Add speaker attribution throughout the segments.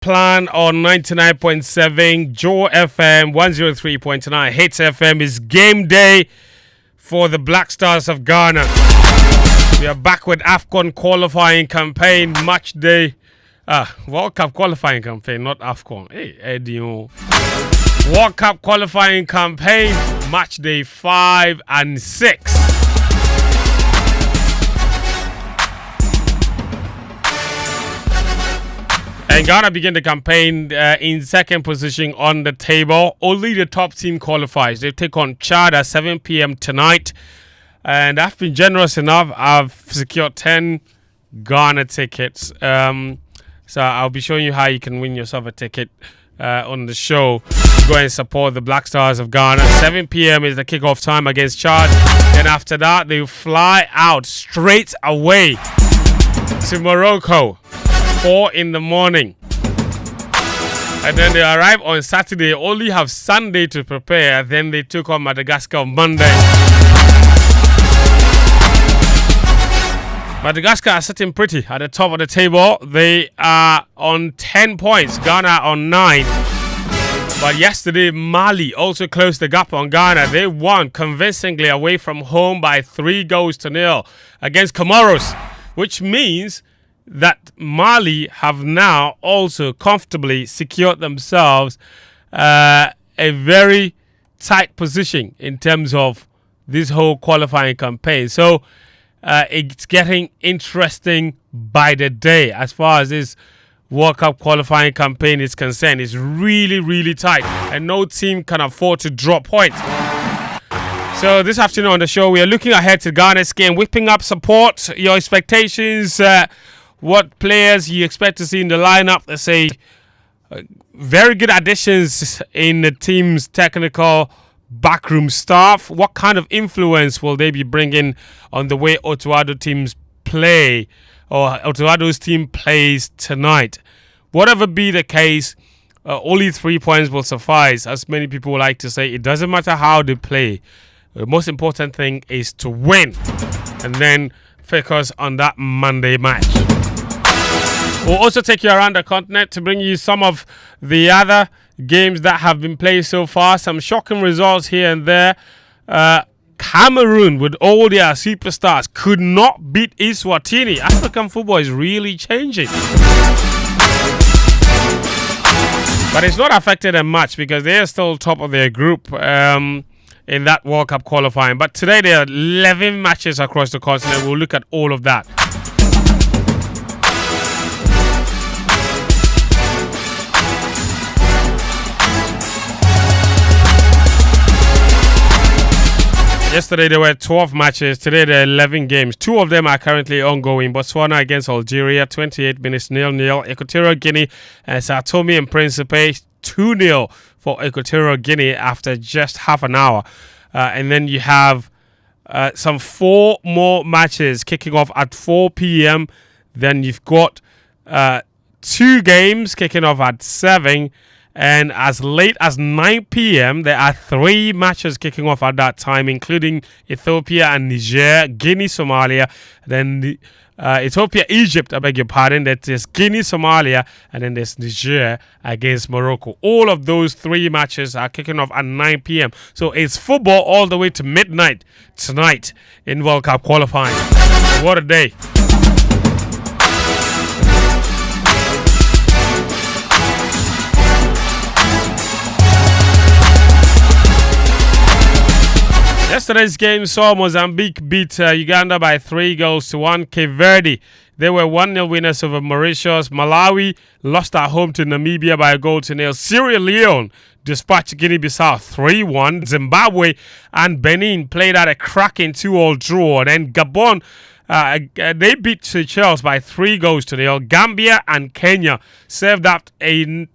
Speaker 1: Plan on 99.7 Joe FM 103.9 Hits FM is game day for the Black Stars of Ghana. We are back with AFCON qualifying campaign match day. World Cup qualifying campaign, not AFCON. Hey, Ayew. World Cup qualifying campaign match day 5 and 6. And Ghana begin the campaign in second position on the table. Only the top team qualifies. They take on Chad at 7 p.m. tonight. And I've been generous enough. I've secured 10 Ghana tickets. So I'll be showing you how you can win yourself a ticket on the show. Go and support the Black Stars of Ghana. 7 p.m. is the kickoff time against Chad. Then after that, they fly out straight away to Morocco. 4 in the morning, and then they arrive on Saturday. Only have Sunday to prepare. Then they took on Madagascar on Monday. Madagascar are sitting pretty at the top of the table. They are on 10 points, Ghana on 9. But yesterday Mali also closed the gap on Ghana. They won convincingly away from home by 3-0 against Comoros, which means that Mali have now also comfortably secured themselves a very tight position in terms of this whole qualifying campaign. So it's getting interesting by the day as far as this World Cup qualifying campaign is concerned. It's really, really tight, and no team can afford to drop points. So this afternoon on the show, we are looking ahead to Ghana's game, whipping up support, your expectations, what players you expect to see in the lineup. Let's say very good additions in the team's technical backroom staff. What kind of influence will they be bringing on the way Otuado teams play, or Otuado's team plays tonight? Whatever be the case, only 3 points will suffice. As many people like to say, it doesn't matter how they play. The most important thing is to win, and then focus on that Monday match. We'll also take you around the continent to bring you some of the other games that have been played so far. Some shocking results here and there. Cameroon, with all their superstars, could not beat Eswatini. African football is really changing. But it's not affected them much because they are still top of their group in that World Cup qualifying. But today there are 11 matches across the continent. We'll look at all of that. Yesterday there were 12 matches. Today there are 11 games. 2 of them are currently ongoing. Botswana against Algeria, 28 minutes 0-0. Equatorial Guinea and Sao Tome and Principe, 2-0 for Equatorial Guinea after just half an hour. And then you have some 4 more matches kicking off at 4 p.m. Then you've got 2 games kicking off at 7. And as late as 9 p.m., there are 3 matches kicking off at that time, including Ethiopia and Niger, Guinea, Somalia, then Ethiopia, Egypt, I beg your pardon. There's Guinea, Somalia, and then there's Niger against Morocco. All of those 3 matches are kicking off at 9 p.m. So it's football all the way to midnight tonight in World Cup qualifying. What a day. Yesterday's game saw Mozambique beat Uganda by 3-1. Cape Verde, they were 1-0 winners over Mauritius. Malawi lost at home to Namibia by 1-0. Sierra Leone dispatched Guinea-Bissau 3-1. Zimbabwe and Benin played at a cracking 2-2 draw. Then Gabon, they beat Seychelles by 3-0. Gambia and Kenya served up another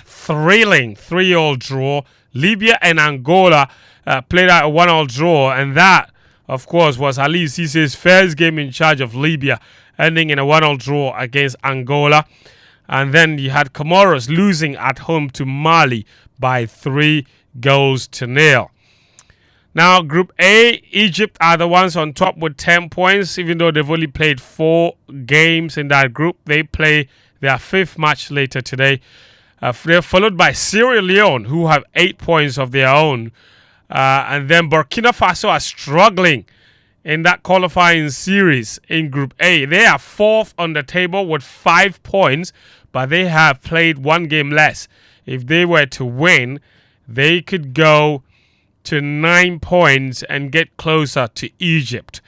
Speaker 1: thrilling 3-3 draw. Libya and Angola played out a 1-1 draw, and that, of course, was Ali Cisse's first game in charge of Libya, ending in a 1-1 draw against Angola. And then you had Comoros losing at home to Mali by 3-0. Now, Group A, Egypt are the ones on top with 10 points, even though they've only played 4 games in that group. They play their 5th match later today. They're followed by Sierra Leone, who have 8 points of their own. And then Burkina Faso are struggling in that qualifying series in Group A. They are 4th on the table with 5 points, but they have played 1 game less. If they were to win, they could go to 9 points and get closer to Egypt.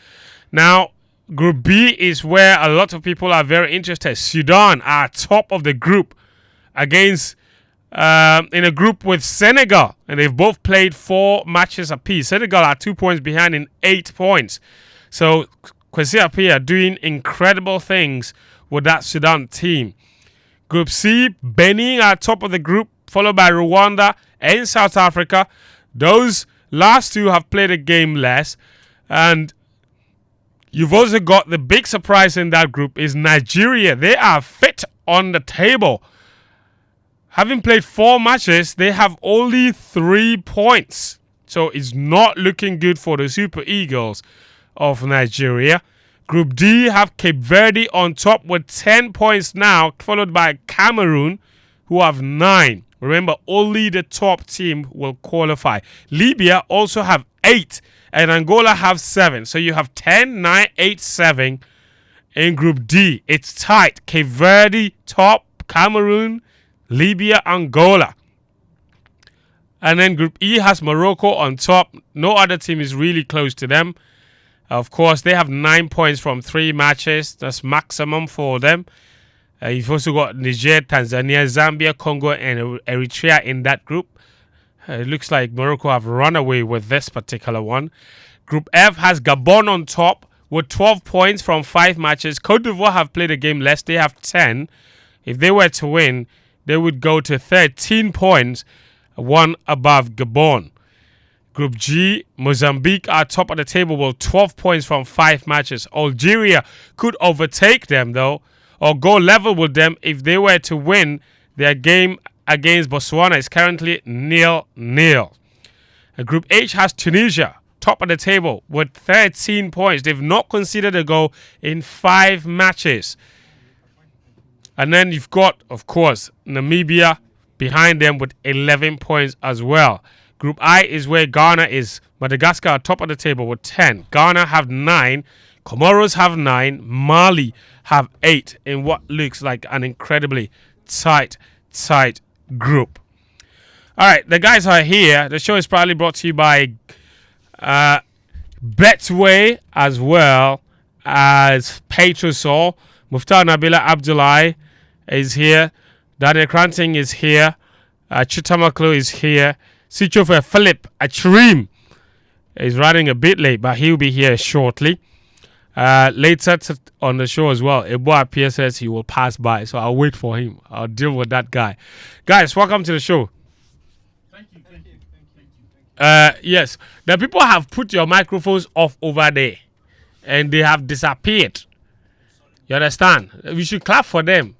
Speaker 1: Now, Group B is where a lot of people are very interested. Sudan are top of the group against in a group with Senegal, and they've both played 4 matches apiece. Senegal are 2 points behind in 8 points. So Kwesi Appiah are doing incredible things with that Sudan team. Group C, Benin are top of the group, followed by Rwanda and South Africa. Those last 2 have played a game less. And you've also got the big surprise in that group is Nigeria. They are fit on the table. Having played 4 matches, they have only 3 points. So it's not looking good for the Super Eagles of Nigeria. Group D have Cape Verde on top with 10 points now, followed by Cameroon, who have 9. Remember, only the top team will qualify. Libya also have 8, and Angola have 7. So you have 10, 9, 8, 7 in Group D. It's tight. Cape Verde, top, Cameroon, Libya, Angola. And then Group E has Morocco on top. No other team is really close to them. Of course, they have 9 points from 3 matches. That's maximum for them. You've also got Niger, Tanzania, Zambia, Congo, and Eritrea in that group. It looks like Morocco have run away with this particular one. Group F has Gabon on top with 12 points from 5 matches. Cote d'Ivoire have played a game less. They have 10. If they were to win, they would go to 13 points, 1 above Gabon. Group G, Mozambique are top of the table with 12 points from 5 matches. Algeria could overtake them, though, or go level with them if they were to win. Their game against Botswana is currently 0-0. Group H has Tunisia, top of the table with 13 points. They've not conceded a goal in 5 matches. And then you've got, of course, Namibia behind them with 11 points as well. Group I is where Ghana is. Madagascar are top of the table with 10. Ghana have 9. Comoros have 9. Mali have 8 in what looks like an incredibly tight group. All right, the guys are here. The show is proudly brought to you by Betway as well as Petrosol. Muftar Nabila Abdullahi is here. Daniel Cranting is here. Chitamaklo is here. Sichofer Philip Achrim is running a bit late, but he'll be here shortly. Later on the show as well, Ebo Appiah says he will pass by, so I'll wait for him. I'll deal with that guy. Guys, welcome to the show.
Speaker 2: Thank you.
Speaker 1: Yes, the people have put your microphones off over there, and they have disappeared. You understand? We should clap for them.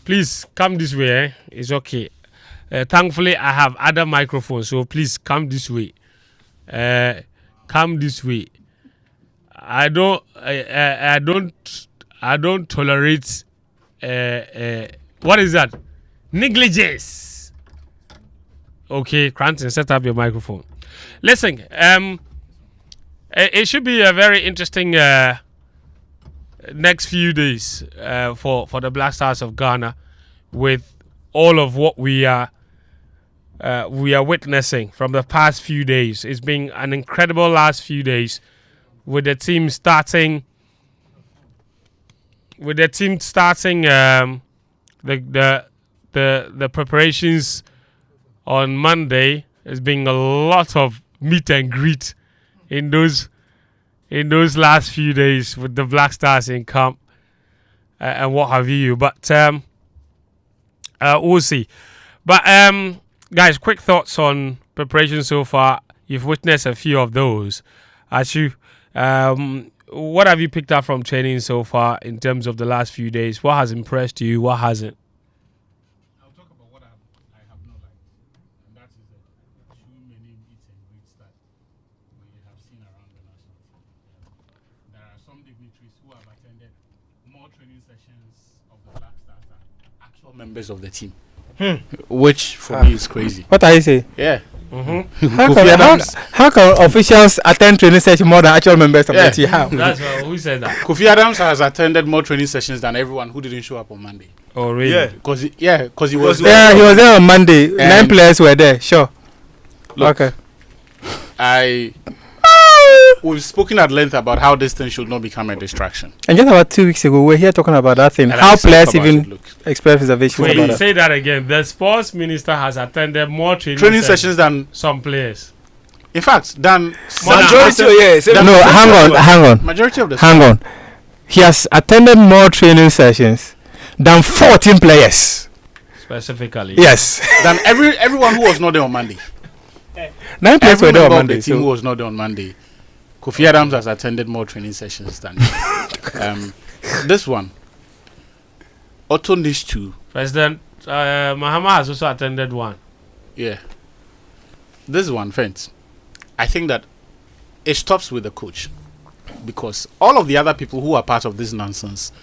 Speaker 1: Please come this way. Eh? It's okay. Thankfully, I have other microphones, so please come this way. Come this way. I don't tolerate. What is that? Negligence. Okay, Cranton, set up your microphone. Listen, it should be a very interesting next few days for the Black Stars of Ghana, with all of what we are witnessing from the past few days. It's been an incredible last few days, with the team starting the preparations on Monday. There's been a lot of meet and greet in those last few days with the Black Stars in camp and what have you. But we'll see. But guys, quick thoughts on preparation so far. You've witnessed a few of those. Ayew, what have you picked up from training so far in terms of the last few days? What has impressed you? What hasn't?
Speaker 2: I'll talk about what I have not liked, and that is too many meet and greets that we actual members of the team, which for me is crazy.
Speaker 3: What are you saying?
Speaker 2: Yeah.
Speaker 3: How can officials attend training sessions more than actual members of the team? How?
Speaker 1: That's who said that.
Speaker 2: Kofi Adams has attended more training sessions than everyone who didn't show up on Monday.
Speaker 1: Oh, really?
Speaker 3: Yeah.
Speaker 2: Because he was
Speaker 3: Yeah, he was there on Monday. 9 players were there. Sure.
Speaker 2: Look,
Speaker 3: Okay.
Speaker 2: We've spoken at length about how this thing should not become a distraction.
Speaker 3: And just about 2 weeks ago, we were here talking about that thing.
Speaker 2: And
Speaker 3: How
Speaker 2: I spoke
Speaker 3: players
Speaker 2: about
Speaker 3: even
Speaker 2: it, look.
Speaker 3: express reservations about
Speaker 1: Wait,
Speaker 3: it.
Speaker 1: say that again. The sports minister has attended more
Speaker 2: Training sessions than,
Speaker 1: some players.
Speaker 2: in fact, than
Speaker 4: Majority,
Speaker 3: No, hang on.
Speaker 2: majority of the
Speaker 3: Hang on. He has attended more training sessions than 14 players.
Speaker 1: Specifically.
Speaker 3: Yes.
Speaker 2: than everyone who was not there on Monday.
Speaker 3: 9 players
Speaker 2: Every
Speaker 3: were there on
Speaker 2: member of
Speaker 3: Monday.
Speaker 2: the team who
Speaker 3: So
Speaker 2: was not there on Monday. Kofi Adams has attended more training sessions than this one. Otto needs to,
Speaker 1: President Mahama has also attended one.
Speaker 2: yeah. This one, friends. I think that it stops with the coach, because all of the other people who are part of this nonsense,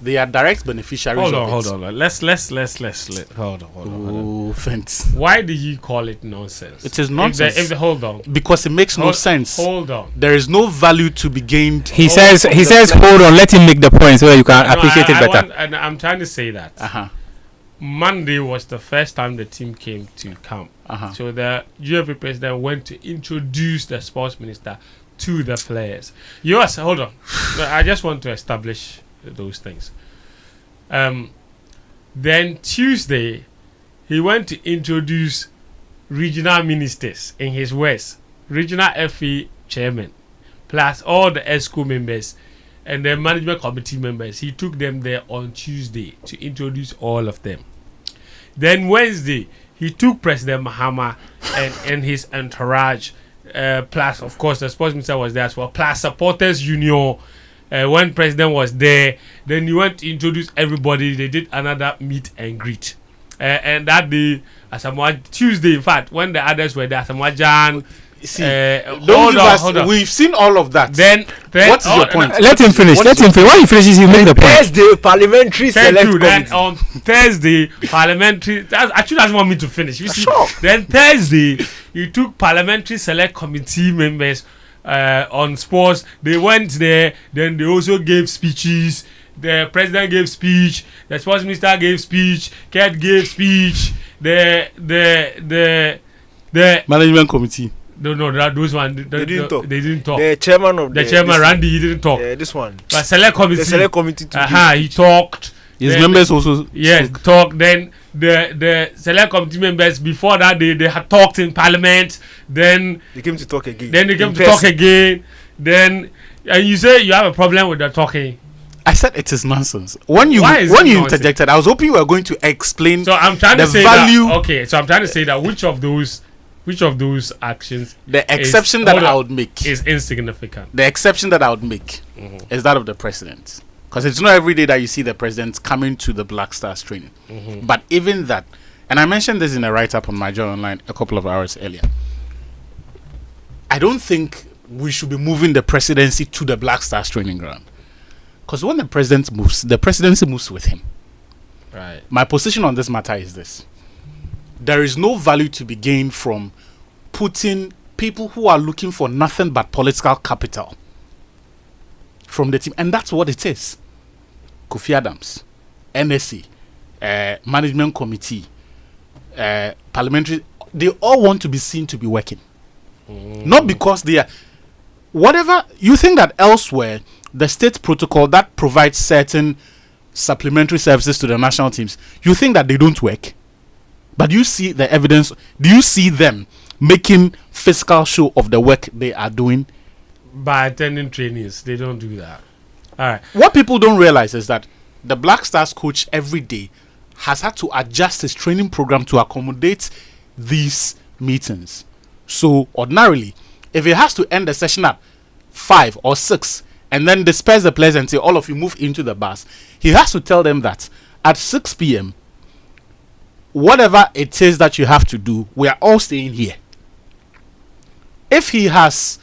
Speaker 2: they are direct beneficiaries.
Speaker 1: Hold
Speaker 2: of
Speaker 1: on. Let's hold on.
Speaker 2: Oh, friends.
Speaker 1: Why did he call it nonsense?
Speaker 2: It is nonsense.
Speaker 1: Hold on.
Speaker 2: Because it makes no sense.
Speaker 1: Hold on.
Speaker 2: There is no value to be gained.
Speaker 3: he says, hold on, let him make the point so that you can appreciate it better.
Speaker 1: And I'm trying to say that
Speaker 2: Uh-huh.
Speaker 1: Monday was the first time the team came to camp.
Speaker 2: Uh-huh.
Speaker 1: So the GFA president went to introduce the sports minister to the players. Yes, hold on. No, I just want to establish those things. Then Tuesday, he went to introduce regional ministers, in his words, regional FA chairman, plus all the ESCO members and the management committee members. He took them there on Tuesday to introduce all of them. Then Wednesday, he took President Mahama and his entourage, plus, of course, the sports minister was there as well, plus supporters union. When President was there, then he went to introduce everybody. They did another meet and greet. And that day, Tuesday, in fact, when the others were there, Asamoah
Speaker 2: See,
Speaker 1: hold on.
Speaker 2: We've seen all of that.
Speaker 1: Then
Speaker 2: what is your point?
Speaker 3: Let him finish. When he finishes, he make the point.
Speaker 4: Thursday, parliamentary
Speaker 1: Thank
Speaker 4: select
Speaker 1: you. Then
Speaker 4: committee.
Speaker 1: on Thursday, parliamentary. Actually, doesn't want me to finish. You see.
Speaker 4: Sure.
Speaker 1: Then Thursday, he took parliamentary select committee members on sports. They went there. Then they also gave speeches. The president gave speech. The sports minister gave speech. Ked gave speech. The
Speaker 2: Management committee.
Speaker 1: No, those ones.
Speaker 4: They didn't talk.
Speaker 1: They didn't talk.
Speaker 4: The chairman of
Speaker 1: The chairman, Randy, he didn't talk.
Speaker 4: this one.
Speaker 1: But select committee.
Speaker 4: The select committee.
Speaker 1: He talked.
Speaker 2: His
Speaker 1: Then-
Speaker 2: members also.
Speaker 1: Yes, talk. Then the select committee members before that they had talked in parliament. Then
Speaker 4: They came to talk again.
Speaker 1: they came
Speaker 4: In
Speaker 1: to talk
Speaker 4: person.
Speaker 1: again. Then and you say you have a problem with the talking.
Speaker 2: I said it is nonsense. When you
Speaker 1: Why is it nonsense?
Speaker 2: interjected, I was hoping you were going to explain
Speaker 1: So I'm trying
Speaker 2: the
Speaker 1: to say
Speaker 2: value,
Speaker 1: that. Okay, so I'm trying to say that which of those actions
Speaker 2: the exception that
Speaker 1: hold
Speaker 2: I
Speaker 1: on,
Speaker 2: would make.
Speaker 1: is insignificant.
Speaker 2: The exception that I would make is that of the president. Because it's not every day that you see the president coming to the Black Stars training. But even that, and I mentioned this in a write-up on my journal online a couple of hours earlier, I don't think we should be moving the presidency to the Black Stars training ground. Because when the president moves, the presidency moves with him.
Speaker 1: Right.
Speaker 2: My position on this matter is this. There is no value to be gained from putting people who are looking for nothing but political capital from the team. And that's what it is. Kofi Adams, NSC, management committee, parliamentary, they all want to be seen to be working. Not because they are... Whatever, you think that elsewhere, the state protocol that provides certain supplementary services to the national teams, you think that they don't work? But you see the evidence. Do you see them making physical show of the work they are doing?
Speaker 1: By attending trainings, they don't do that. All right.
Speaker 2: What people don't realize is that the Black Stars coach every day has had to adjust his training program to accommodate these meetings. So ordinarily, if he has to end the session at 5 or 6 and then disperse the players and say all of you move into the bus, he has to tell them that at 6 p.m. whatever it is that you have to do, we are all staying here. If he has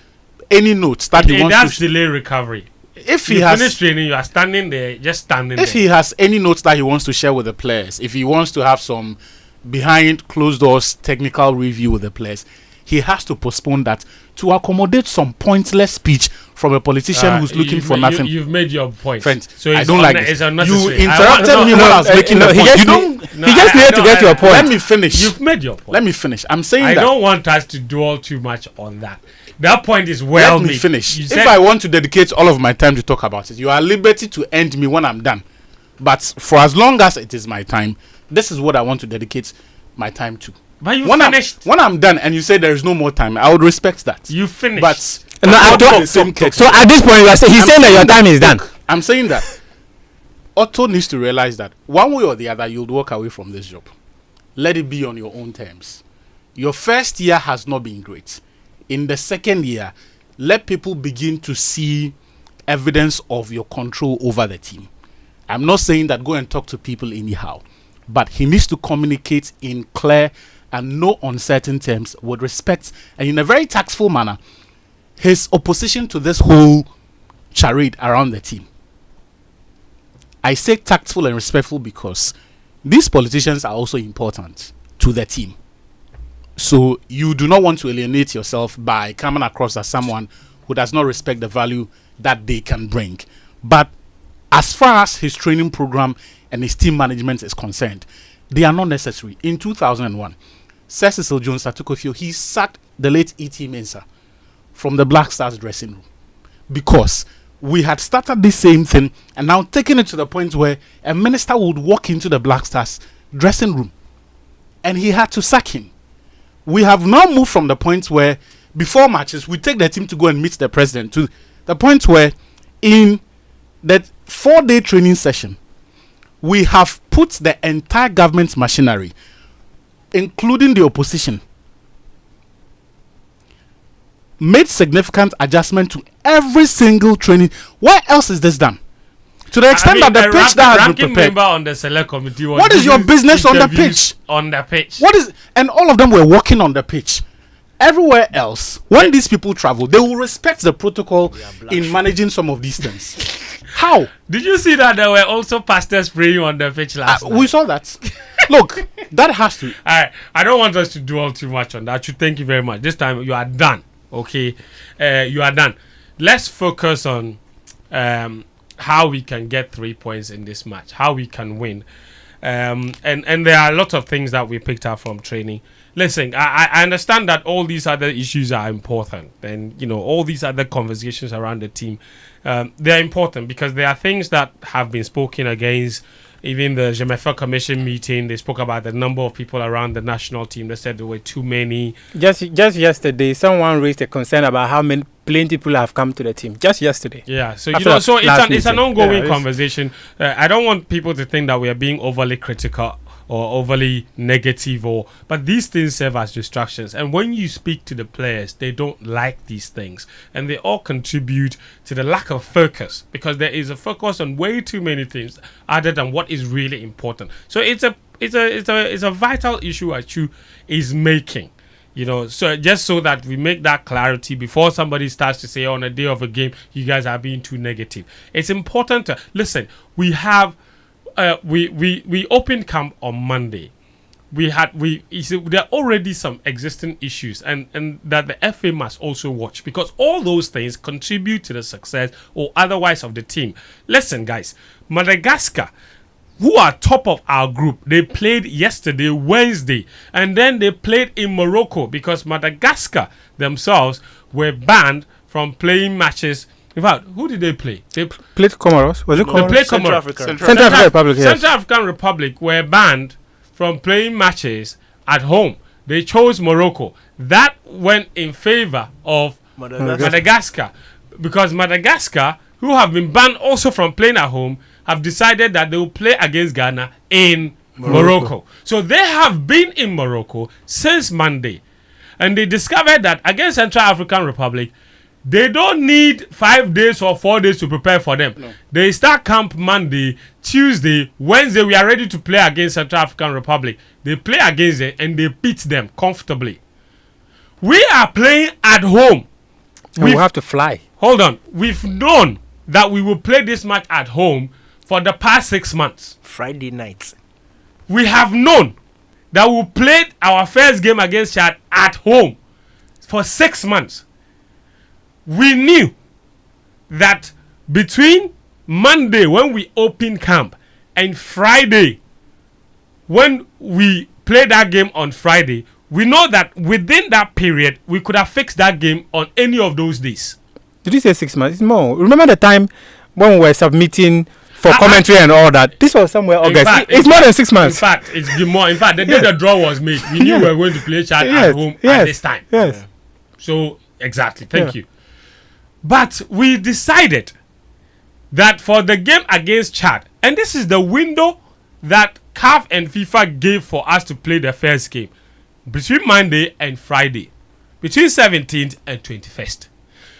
Speaker 2: any notes that he
Speaker 1: It
Speaker 2: wants
Speaker 1: does
Speaker 2: to
Speaker 1: delay recovery.
Speaker 2: if he
Speaker 1: you
Speaker 2: has
Speaker 1: finish training, you are standing there, just standing
Speaker 2: if
Speaker 1: there.
Speaker 2: he has any notes that he wants to share with the players, if he wants to have some behind closed doors technical review with the players, he has to postpone that to accommodate some pointless speech from a politician who's looking for nothing.
Speaker 1: You've made your point.
Speaker 2: Friend,
Speaker 1: so
Speaker 2: I don't like
Speaker 1: it's
Speaker 2: this.
Speaker 1: unnecessary.
Speaker 2: You interrupted me when I was making the point. You don't.
Speaker 3: He just needed to get your point.
Speaker 2: Let me finish.
Speaker 1: You've made your point.
Speaker 2: Let me finish. I'm saying
Speaker 1: I
Speaker 2: that.
Speaker 1: don't want us to dwell too much on that. That point is well
Speaker 2: Let me
Speaker 1: made.
Speaker 2: finish.
Speaker 1: You
Speaker 2: If
Speaker 1: said-
Speaker 2: I want to dedicate all of my time to talk about it, you are at liberty to end me when I'm done. But for as long as it is my time, this is what I want to dedicate my time to.
Speaker 1: But you
Speaker 2: When
Speaker 1: finished.
Speaker 2: when I'm done and you say there is no more time, I would respect that.
Speaker 1: You finished.
Speaker 2: But
Speaker 3: No, I
Speaker 2: not
Speaker 3: don't-
Speaker 2: the same case.
Speaker 3: So at this point, you are saying he's saying that your time is done.
Speaker 2: Look, I'm saying that Otto needs to realize that one way or the other, you'll walk away from this job. Let it be on your own terms. Your first year has not been great. In the second year, let people begin to see evidence of your control over the team. I'm not saying that go and talk to people anyhow, but he needs to communicate in clear and no uncertain terms with respect and in a very tactful manner his opposition to this whole charade around the team. I say tactful and respectful because these politicians are also important to the team. So you do not want to alienate yourself by coming across as someone who does not respect the value that they can bring. But as far as his training program and his team management is concerned, they are not necessary. In 2001, Sir Cecil Jones Atukofio, he sacked the late E.T. Mensah from the Black Stars dressing room because we had started this same thing and now taking it to the point where a minister would walk into the Black Stars dressing room and he had to sack him. We have now moved from the point where before matches we take the team to go and meet the president to the point where in that 4-day training session we have put the entire government machinery, including the opposition, made significant adjustment to every single training. Where else is this done? To the extent that the pitch that has been
Speaker 1: ranking
Speaker 2: prepared.
Speaker 1: member on the select committee. Was
Speaker 2: What is your
Speaker 1: giving
Speaker 2: business on the
Speaker 1: interviews
Speaker 2: pitch?
Speaker 1: On the pitch.
Speaker 2: What is, and all of them were walking on the pitch. Everywhere else, when these people travel, they will respect the protocol in managing some of these things. How?
Speaker 1: Did you see that there were also pastors praying on the pitch last night?
Speaker 2: We saw that. Look, that has to.
Speaker 1: All right, I don't want us to dwell too much on that. Thank you very much. This time you are done. Okay, you are done. Let's focus on how we can get 3 points in this match, how we can win. And there are a lot of things that we picked up from training. Listen, I understand that all these other issues are important, and you know all these other conversations around the team, they are important because there are things that have been spoken against. Even the Jemefa Commission meeting, they spoke about the number of people around the national team. They said there were too many.
Speaker 3: Just yesterday, someone raised a concern about how many plenty people have come to the team. Just yesterday.
Speaker 1: Yeah, so
Speaker 3: After
Speaker 1: so it's an ongoing
Speaker 3: Yeah,
Speaker 1: conversation. I don't want people to think that we are being overly critical or overly negative, but these things serve as distractions. And when you speak to the players, they don't like these things, and they all contribute to the lack of focus because there is a focus on way too many things other than what is really important. So it's a vital issue Ayew is making. You know, so just so that we make that clarity before somebody starts to say on a day of a game, you guys are being too negative. It's important to listen. We have. We opened camp on Monday. There are already some existing issues and that the FA must also watch because all those things contribute to the success or otherwise of the team. Listen, guys, Madagascar, who are top of our group, they played yesterday, Wednesday, and then they played in Morocco because Madagascar themselves were banned from playing matches. In fact, who did they play? They
Speaker 3: Played Comoros. Was it
Speaker 1: they
Speaker 3: Comoros?
Speaker 1: played
Speaker 4: Central
Speaker 1: Comoros.
Speaker 4: Africa.
Speaker 3: Central African Republic. Yes.
Speaker 1: Central African Republic were banned from playing matches at home. They chose Morocco. That went in favor of Madagascar because Madagascar, who have been banned also from playing at home, have decided that they will play against Ghana in Morocco. So they have been in Morocco since Monday, and they discovered that against Central African Republic, they don't need 5 days or 4 days to prepare for them. No. They start camp Monday, Tuesday, Wednesday. We are ready to play against Central African Republic. They play against them and they beat them comfortably. We are playing at home.
Speaker 3: And we have to fly.
Speaker 1: Hold on. We've known that we will play this match at home for the past 6 months.
Speaker 4: Friday night.
Speaker 1: We have known that we played our first game against Chad at home for 6 months. We knew that between Monday when we opened camp and Friday when we played that game on Friday, we know that within that period we could have fixed that game on any of those days.
Speaker 3: Did you say 6 months? It's more. Remember the time when we were submitting for commentary and all that? This was somewhere August. It's more than 6 months.
Speaker 1: In fact, it's been more. In fact, the day the draw was made, we knew we were going to play Chad at home at this time.
Speaker 3: Yes.
Speaker 1: So, exactly. Thank you. But we decided that for the game against Chad, and this is the window that CAF and FIFA gave for us to play the first game, between Monday and Friday, between 17th and 21st.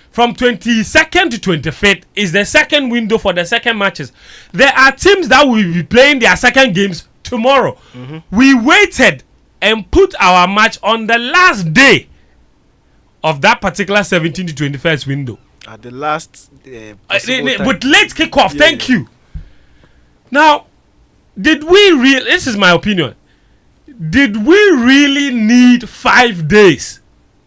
Speaker 1: From 22nd to 25th is the second window for the second matches. There are teams that will be playing their second games tomorrow. We waited and put our match on the last day of that particular 17th to 21st window.
Speaker 4: At the last
Speaker 1: with late kickoff. Thank you. Now, did we really, this is my opinion, did we really need 5 days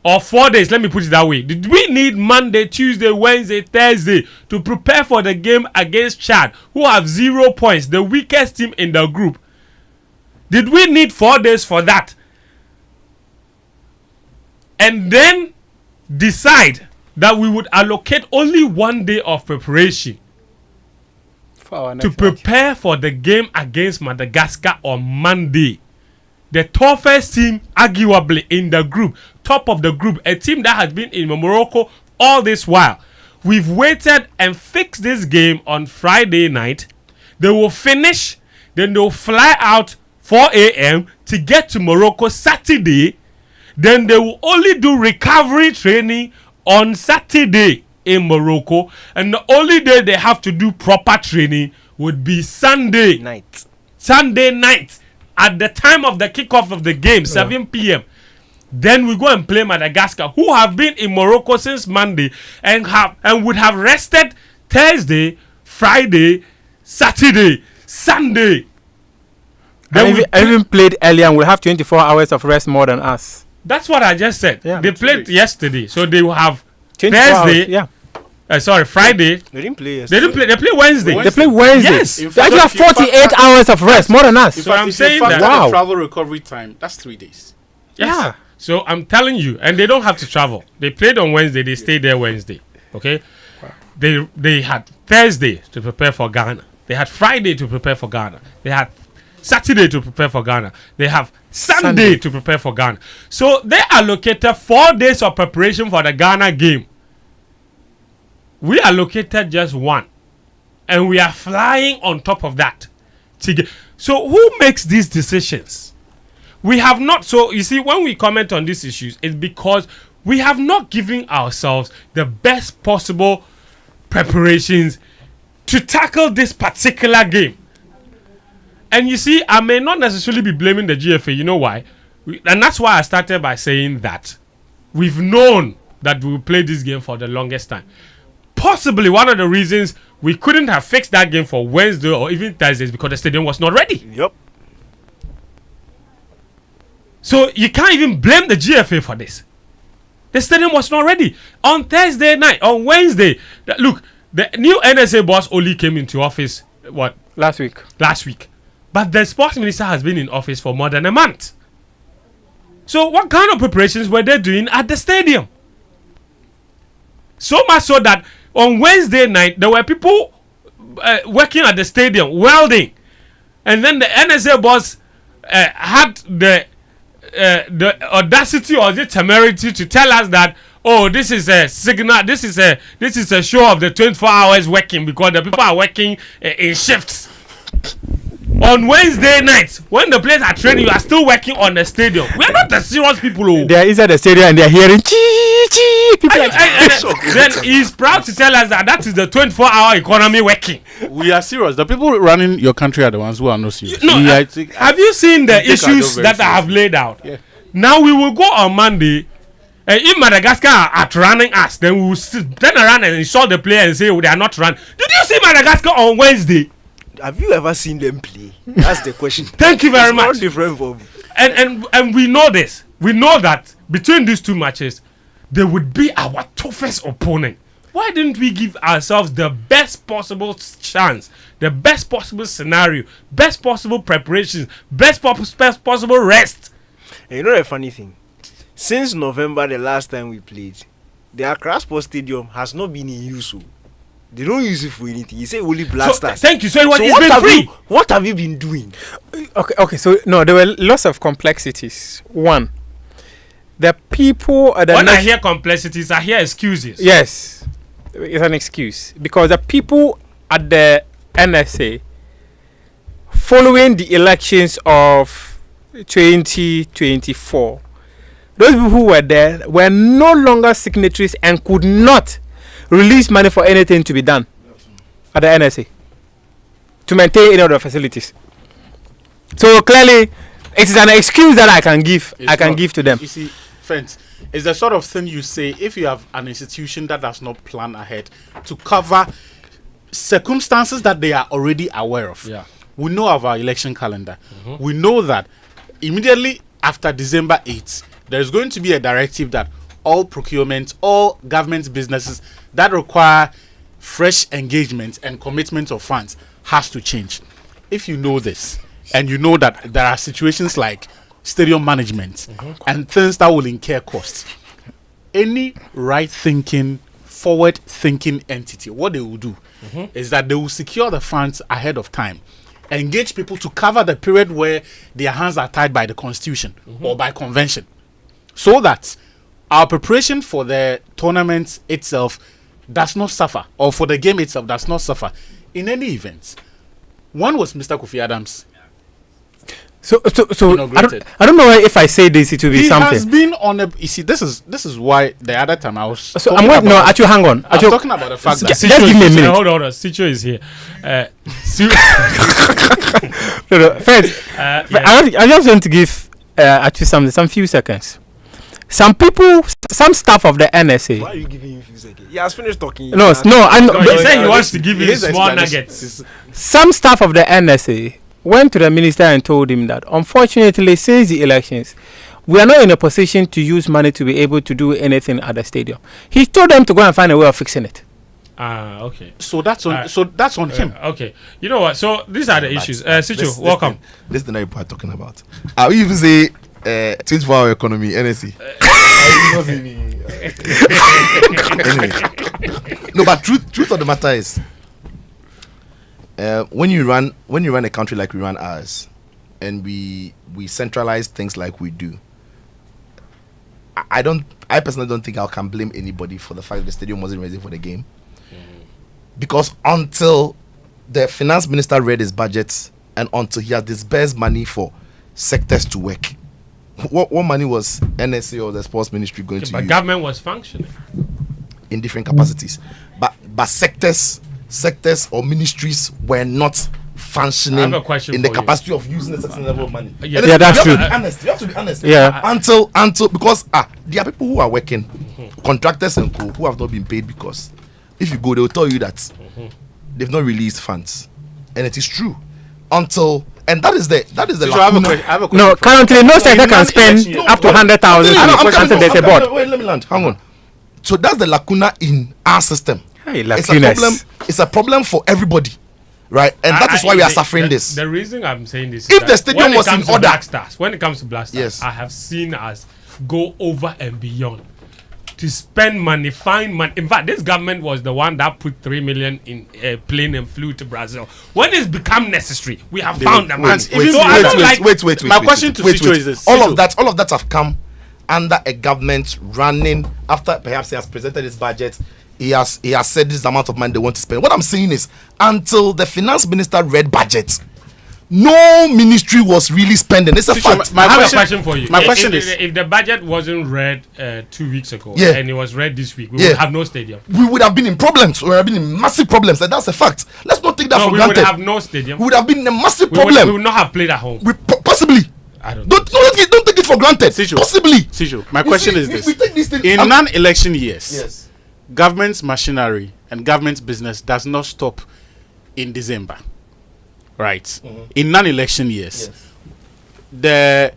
Speaker 1: or 4 days? Let me put it that way. Did we need Monday, Tuesday, Wednesday, Thursday to prepare for the game against Chad, who have 0 points, the weakest team in the group? Did we need 4 days for that? And then decide that we would allocate only 1 day of preparation to prepare for the game against Madagascar on Monday. The toughest team, arguably, in the group, top of the group, a team that has been in Morocco all this while. We've waited and fixed this game on Friday night. They will finish, then they'll fly out 4 a.m. to get to Morocco Saturday. Then they will only do recovery training on Saturday in Morocco, and the only day they have to do proper training would be Sunday night. Sunday night at the time of the kickoff of the game, 7 p.m. Then we go and play Madagascar, who have been in Morocco since Monday and would have rested Thursday, Friday, Saturday, Sunday.
Speaker 3: Then we even played earlier and we'll have 24 hours of rest more than us.
Speaker 1: That's what I just said. They played yesterday, so they will have Thursday. Friday.
Speaker 4: They didn't play yesterday.
Speaker 1: They played Wednesday.
Speaker 3: They played Wednesday.
Speaker 1: Yes.
Speaker 3: They actually have 48 hours of rest, more than us.
Speaker 1: So I'm saying that
Speaker 2: the travel recovery time, that's 3 days.
Speaker 1: Yes. Yeah. So I'm telling you, and they don't have to travel. They played on Wednesday. They stayed there Wednesday. Okay. Wow. They had Thursday to prepare for Ghana. They had Friday to prepare for Ghana. They had Saturday to prepare for Ghana. They have Sunday to prepare for Ghana. So they allocated 4 days of preparation for the Ghana game. We allocated just 1. And we are flying on top of that. So who makes these decisions? We have not. So you see, when we comment on these issues, it's because we have not given ourselves the best possible preparations to tackle this particular game. And you see, I may not necessarily be blaming the GFA. You know why? And that's why I started by saying that we've known that we will play this game for the longest time. Possibly one of the reasons we couldn't have fixed that game for Wednesday or even Thursday is because the stadium was not ready.
Speaker 4: Yep.
Speaker 1: So you can't even blame the GFA for this. The stadium was not ready. On Thursday night, on Wednesday, look, the new NSA boss only came into office,
Speaker 3: Last week.
Speaker 1: But the sports minister has been in office for more than a month. So what kind of preparations were they doing at the stadium? So much so that on Wednesday night, there were people working at the stadium, welding. And then the NSA boss had the audacity or the temerity to tell us that, oh, this is a signal, this is a show of the 24 hours working because the people are working in shifts. On Wednesday nights, when the players are training, you are still working on the stadium. We are not the serious people.
Speaker 3: They are inside the stadium and they are hearing chee chee.
Speaker 1: Then he's proud to tell us that is the 24-hour economy working.
Speaker 2: We are serious. The people running your country are the ones who are not serious.
Speaker 1: Have you seen the issues that I have laid out?
Speaker 2: Yeah.
Speaker 1: Now we will go on Monday If Madagascar are outrunning us, then we will turn around and insult the player and say they are not run. Did you see Madagascar on Wednesday?
Speaker 4: Have you ever seen them play? That's the question.
Speaker 1: Thank you very
Speaker 4: It's
Speaker 1: much.
Speaker 4: not different from.
Speaker 1: And we know this. We know that between these two matches, they would be our toughest opponent. Why didn't we give ourselves the best possible chance, the best possible scenario, best possible preparations, best possible rest?
Speaker 4: And you know the funny thing? Since November, the last time we played, the Accra Sports Stadium has not been in use. So they don't use it for anything. You say only blasters.
Speaker 1: Thank you. So it's
Speaker 4: what
Speaker 1: been
Speaker 4: have
Speaker 1: free.
Speaker 4: what have you been doing?
Speaker 3: Okay. So no, there were lots of complexities. One, the people at the
Speaker 1: When I hear complexities, I hear excuses.
Speaker 3: yes, it's an excuse because the people at the NSA, following the elections of 2024, those people who were there were no longer signatories and could not release money for anything to be done at the NSA to maintain any of the facilities. So clearly, it is an excuse that I can give. Give to them.
Speaker 2: You see, friends, it's the sort of thing you say if you have an institution that does not plan ahead to cover circumstances that they are already aware of.
Speaker 1: Yeah.
Speaker 2: We know of our election calendar. We know that immediately after December 8th, there is going to be a directive that all procurement, all government businesses that require fresh engagement and commitment of funds has to change. If you know this, and you know that there are situations like stadium management and things that will incur costs, any right-thinking, forward-thinking entity, what they will do is that they will secure the funds ahead of time, engage people to cover the period where their hands are tied by the constitution or by convention, so that our preparation for the tournament itself does not suffer, or for the game itself does not suffer in any event. One was Mr. Kofi Adams.
Speaker 3: So I
Speaker 2: Inaugurated.
Speaker 3: don't know if I say this, it will be
Speaker 2: He
Speaker 3: something.
Speaker 2: has been on a. You see, this is why the other time I was.
Speaker 3: So
Speaker 2: talking
Speaker 3: I'm going. No,
Speaker 2: about-
Speaker 3: actually, hang on.
Speaker 2: I'm talking about the fact that
Speaker 3: Just give me a minute.
Speaker 1: Hold on. Sicho is here.
Speaker 3: No, first, I just want to give actually some few seconds. Some people, some staff of the NSA.
Speaker 4: Why are you giving him few seconds? He has finished talking.
Speaker 3: No, I know.
Speaker 1: He said he wants to
Speaker 2: His-
Speaker 1: give you
Speaker 2: his
Speaker 1: small
Speaker 2: explanation
Speaker 1: nuggets.
Speaker 2: is-
Speaker 3: Some staff of the NSA went to the minister and told him that unfortunately, since the elections, we are not in a position to use money to be able to do anything at the stadium. He told them to go and find a way of fixing it.
Speaker 1: Okay.
Speaker 2: So that's on. So that's on him.
Speaker 1: Okay. You know what? So these are the issues. Sicho, welcome.
Speaker 5: This is the night people are talking about. I will even say 24-hour economy, NSC. Anyway. No, but truth of the matter is, when you run a country like we run ours, and we centralize things like we do, I personally don't think I can blame anybody for the fact that the stadium wasn't ready for the game. Because until the finance minister read his budgets and until he had disbursed money for sectors to work, what money was NSA or the sports ministry going to
Speaker 1: But
Speaker 5: use
Speaker 1: government was functioning.
Speaker 5: in different capacities? But sectors or ministries were not functioning
Speaker 1: I have a question
Speaker 5: in the
Speaker 1: for you.
Speaker 5: capacity of using a certain level of money.
Speaker 1: Yeah,
Speaker 5: And
Speaker 3: yeah, that's
Speaker 5: you
Speaker 3: true.
Speaker 5: have to be honest. You have to be honest.
Speaker 3: Yeah.
Speaker 5: Until because there are people who are working, contractors and co, who have not been paid because if you go, they will tell you that they've not released funds, and it is true. And that is the
Speaker 2: So I have a question.
Speaker 3: No, currently no sector can
Speaker 2: in
Speaker 3: spend
Speaker 2: election year-
Speaker 3: up to 100,000 until there's a board.
Speaker 5: Wait, let me land. Hang on. So that's the lacuna in our system.
Speaker 3: Hey,
Speaker 5: It's a problem. It's a problem for everybody, right? And that is why we are suffering this.
Speaker 1: The reason I'm saying this
Speaker 5: If
Speaker 1: is
Speaker 5: the stadium
Speaker 1: when it
Speaker 5: was in
Speaker 1: comes to
Speaker 5: order-
Speaker 1: Black Stars, when it comes to Black Stars,
Speaker 5: Yes.
Speaker 1: I have seen us go over and beyond to spend money, find money. In fact, this government was the one that put 3 million in a plane and flew to Brazil. When it's become necessary, we have found the money.
Speaker 5: Wait.
Speaker 2: My question to Sicho is this.
Speaker 5: All
Speaker 2: Sicho.
Speaker 5: of that have come under a government running after perhaps he has presented his budget. He has said this amount of money they want to spend. What I'm saying is, until the finance minister read budget, no ministry was really spending. It's a
Speaker 2: Sicho,
Speaker 5: fact.
Speaker 1: I have a question for you.
Speaker 2: My question is,
Speaker 1: if the budget wasn't read 2 weeks ago
Speaker 5: Yeah.
Speaker 1: and it was read this week, we
Speaker 5: Yeah.
Speaker 1: would have no stadium.
Speaker 5: We would have been in problems. We would have been in massive problems, and that's a fact. Let's not take that
Speaker 1: No,
Speaker 5: for
Speaker 1: we would
Speaker 5: granted.
Speaker 1: have no stadium.
Speaker 5: We would have been in a massive
Speaker 1: We would
Speaker 5: problem.
Speaker 1: not have played at home.
Speaker 5: Possibly.
Speaker 1: I don't
Speaker 5: Don't take it it for granted.
Speaker 2: Sijo.
Speaker 5: Possibly.
Speaker 2: Sijo, my question is this.
Speaker 5: We take this thing
Speaker 2: In non-election years,
Speaker 5: Yes.
Speaker 2: government's machinery and government's business does not stop in December. Right? In non-election years,
Speaker 5: Yes.
Speaker 2: the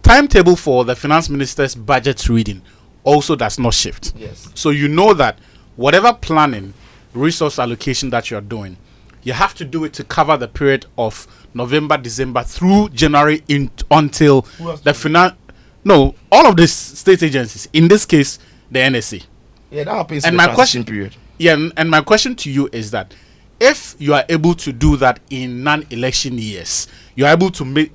Speaker 2: timetable for the finance minister's budget reading also does not shift.
Speaker 5: Yes.
Speaker 2: So you know that whatever planning, resource allocation that you're doing, you have to do it to cover the period of November, December through January until the finance. No, all of these state agencies. In this case, the NSA.
Speaker 5: Yeah, that happens
Speaker 2: And
Speaker 5: in
Speaker 2: my
Speaker 5: the transition period.
Speaker 2: Yeah, and my question to you is that if you are able to do that in non-election years, you are able to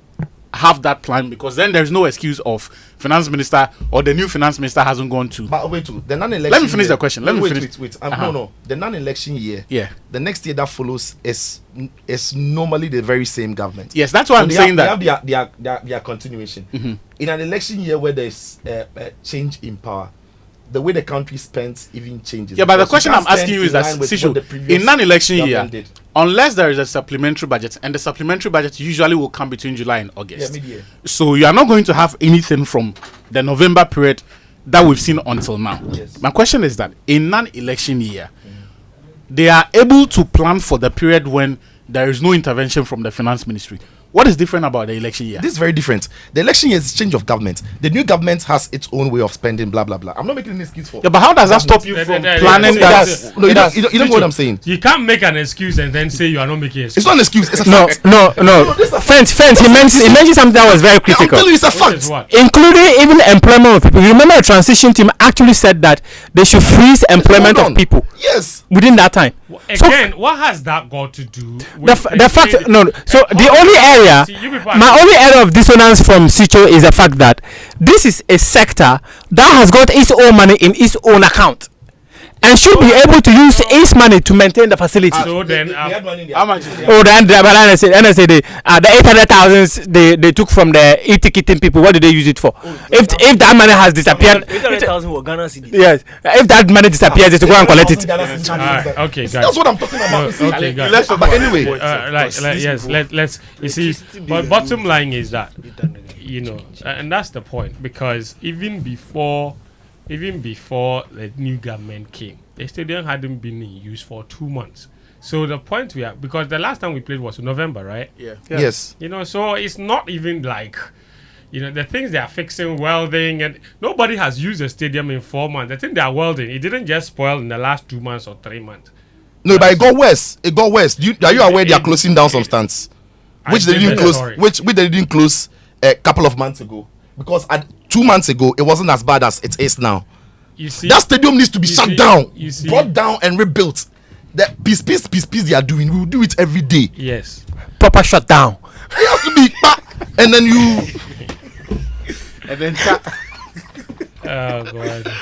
Speaker 2: have that plan, because then there's no excuse of finance minister or the new finance minister hasn't gone to.
Speaker 5: But wait, the non-election.
Speaker 2: Let me finish
Speaker 5: year,
Speaker 2: the question. Let me
Speaker 5: wait,
Speaker 2: finish.
Speaker 5: Wait.
Speaker 2: Uh-huh.
Speaker 5: No. The non-election year.
Speaker 2: Yeah.
Speaker 5: The next year that follows is normally the very same government.
Speaker 2: Yes, that's why
Speaker 5: So
Speaker 2: I'm
Speaker 5: they
Speaker 2: saying
Speaker 5: have,
Speaker 2: that.
Speaker 5: They have their continuation. In an election year where there's a change in power, the way the country spends even changes.
Speaker 2: Yeah, but the
Speaker 5: Because
Speaker 2: question
Speaker 5: you
Speaker 2: I'm
Speaker 5: can't
Speaker 2: asking you is
Speaker 5: spend
Speaker 2: that
Speaker 5: in line with
Speaker 2: Sishu,
Speaker 5: what the previous
Speaker 2: in non-election year,
Speaker 5: government did.
Speaker 2: unless there is a supplementary budget, and the supplementary budget usually will come between July and August.
Speaker 5: Yeah, mid-year.
Speaker 2: So you are not going to have anything from the November period that we've seen until now.
Speaker 5: Yes.
Speaker 2: My question is that in non-election year, they are able to plan for the period when there is no intervention from the finance ministry. What is different about the election year?
Speaker 5: This is very different. The election year is change of government. The new government has its own way of spending, blah blah blah. I'm not making any excuse for.
Speaker 2: Yeah, but how does that stop you from planning
Speaker 5: It
Speaker 2: that?
Speaker 5: does. No, you don't know what I'm saying.
Speaker 1: You can't make an excuse and then say you are not making
Speaker 5: It's
Speaker 1: excuse.
Speaker 5: not an excuse. It's a
Speaker 3: No,
Speaker 5: fact.
Speaker 3: no.
Speaker 5: this is a
Speaker 3: Fence. He mentioned something that was very
Speaker 5: I'm
Speaker 3: critical.
Speaker 5: telling you, it's a
Speaker 1: Which is
Speaker 5: fact.
Speaker 1: what?
Speaker 3: Including even employment of people. You remember the transition team actually said that they should freeze employment
Speaker 5: Hold
Speaker 3: of
Speaker 5: on.
Speaker 3: people
Speaker 5: Yes.
Speaker 3: within that time. So
Speaker 1: Again, what has that got to do with
Speaker 3: the fact no. So the
Speaker 1: Hold
Speaker 3: only
Speaker 1: on.
Speaker 3: area,
Speaker 1: See, you people are-
Speaker 3: my only area of dissonance from Sicho is the fact that this is a sector that has got its own money in its own account and should be able to use its money to maintain the facility.
Speaker 1: So then,
Speaker 2: How much is it?
Speaker 3: Oh, the NSA, the 800,000 they took from the e-ticketing people. What did they use it for? If that money has disappeared,
Speaker 4: 800,000 were Ghana cedis.
Speaker 3: yes, if that money disappears, they should go and collect it.
Speaker 1: Alright, okay, guys.
Speaker 5: That's what I'm talking about.
Speaker 1: Okay, guys.
Speaker 2: Let's talk
Speaker 5: But
Speaker 2: about
Speaker 5: anyway,
Speaker 1: Yes, let's you see, but bottom line is that, you know, and that's the point, because even before the new government came, the stadium hadn't been in use for 2 months. So the point we are, because the last time we played was in November, right?
Speaker 2: Yeah.
Speaker 5: Yes.
Speaker 1: You know, so it's not even like, you know, the things they are fixing, welding, and nobody has used the stadium in 4 months. The thing they are welding, it didn't just spoil in the last 2 months or 3 months.
Speaker 5: No, but it got worse. It got worse. Are you aware they are closing down some stands? Which they didn't close. Which they didn't close a couple of months ago. Because 2 months ago, it wasn't as bad as it is now.
Speaker 1: You see,
Speaker 5: That stadium needs to be shut down,
Speaker 1: you see-
Speaker 5: brought down, and rebuilt. The peace they are doing, we will do it every day.
Speaker 1: yes.
Speaker 3: Proper shutdown.
Speaker 5: It has to be, and then you.
Speaker 2: And then
Speaker 1: Oh god.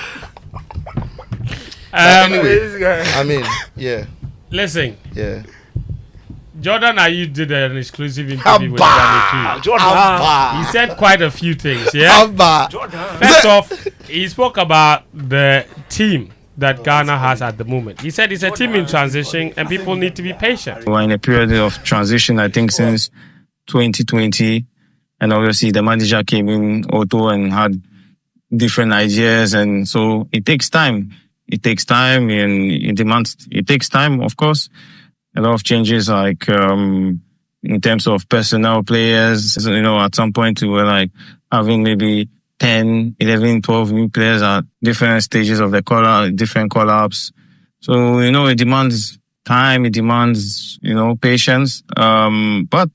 Speaker 5: Anyway, I mean, yeah,
Speaker 1: Listen,
Speaker 5: yeah.
Speaker 1: Jordan Ayew did an exclusive interview with
Speaker 5: Abba!
Speaker 1: Ghana.
Speaker 5: Abba!
Speaker 1: He said quite a few things. Yeah.
Speaker 5: Abba!
Speaker 1: First off, he spoke about the team that Ghana has at the moment. He said it's a team in transition and people need to be patient.
Speaker 6: We're in a period of transition, I think, since 2020. And obviously the manager came in, Otto, and had different ideas. And so it takes time. It takes time and it takes time, of course. A lot of changes, like, in terms of personnel players, you know, at some point we were like having maybe 10, 11, 12 new players at different stages of the different call-ups. So, you know, it demands time, it demands, you know, patience. But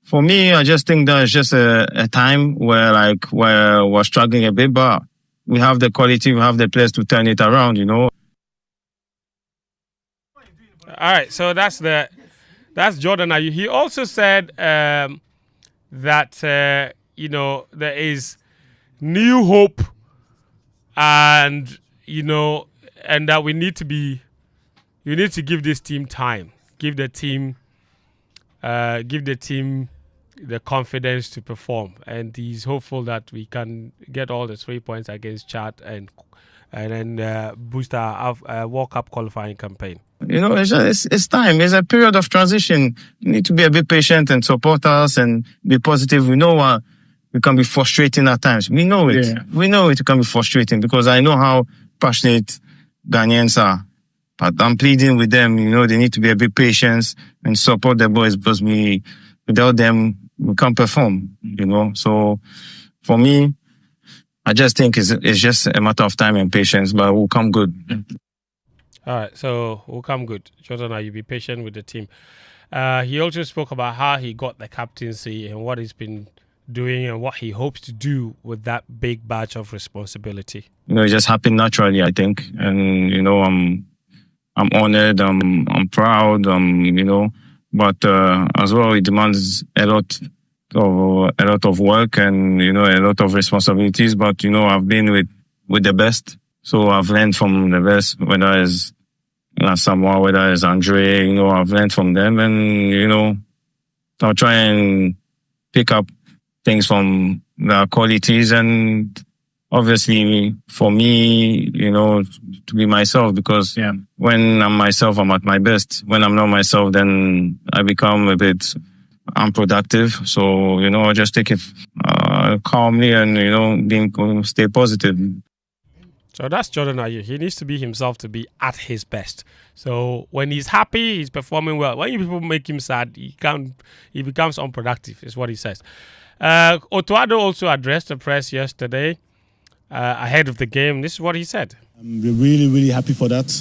Speaker 6: for me, I just think that it's just a time where we're struggling a bit, but we have the quality, we have the players to turn it around, you know.
Speaker 1: All right, so that's Jordan Ayew. He also said that you know, there is new hope, and you know, and that you need to give this team time, give the team the confidence to perform, and he's hopeful that we can get all the 3 points against Chad and then boost our World Cup qualifying campaign.
Speaker 6: You know, it's time. It's a period of transition. You need to be a bit patient and support us and be positive. We know it can be frustrating at times. We know it.
Speaker 1: Yeah.
Speaker 6: We know it can be frustrating because I know how passionate Ghanaians are. But I'm pleading with them, they need to be a bit patient and support the boys because without them, we can't perform, So for me, I just think it's just a matter of time and patience, but we'll come good.
Speaker 1: All right, so we'll come good. Jordan, you be patient with the team. He also spoke about how he got the captaincy and what he's been doing and what he hopes to do with that big batch of responsibility.
Speaker 6: It just happened naturally, I think. And, I'm honored, I'm proud, but as well, it demands a lot of work and, a lot of responsibilities. But, I've been with the best. So I've learned from the best, whether it's Samoa, whether it's Andre, I've learned from them and, I'll try and pick up things from their qualities and obviously for me, to be myself because when I'm myself, I'm at my best. When I'm not myself, then I become a bit unproductive. So, I just take it calmly and, stay positive.
Speaker 1: So that's Jordan Ayew. He needs to be himself to be at his best. So when he's happy, he's performing well. When people make him sad, he becomes unproductive, is what he says. Otuado also addressed the press yesterday ahead of the game. This is what he said.
Speaker 7: We're really, really happy for that.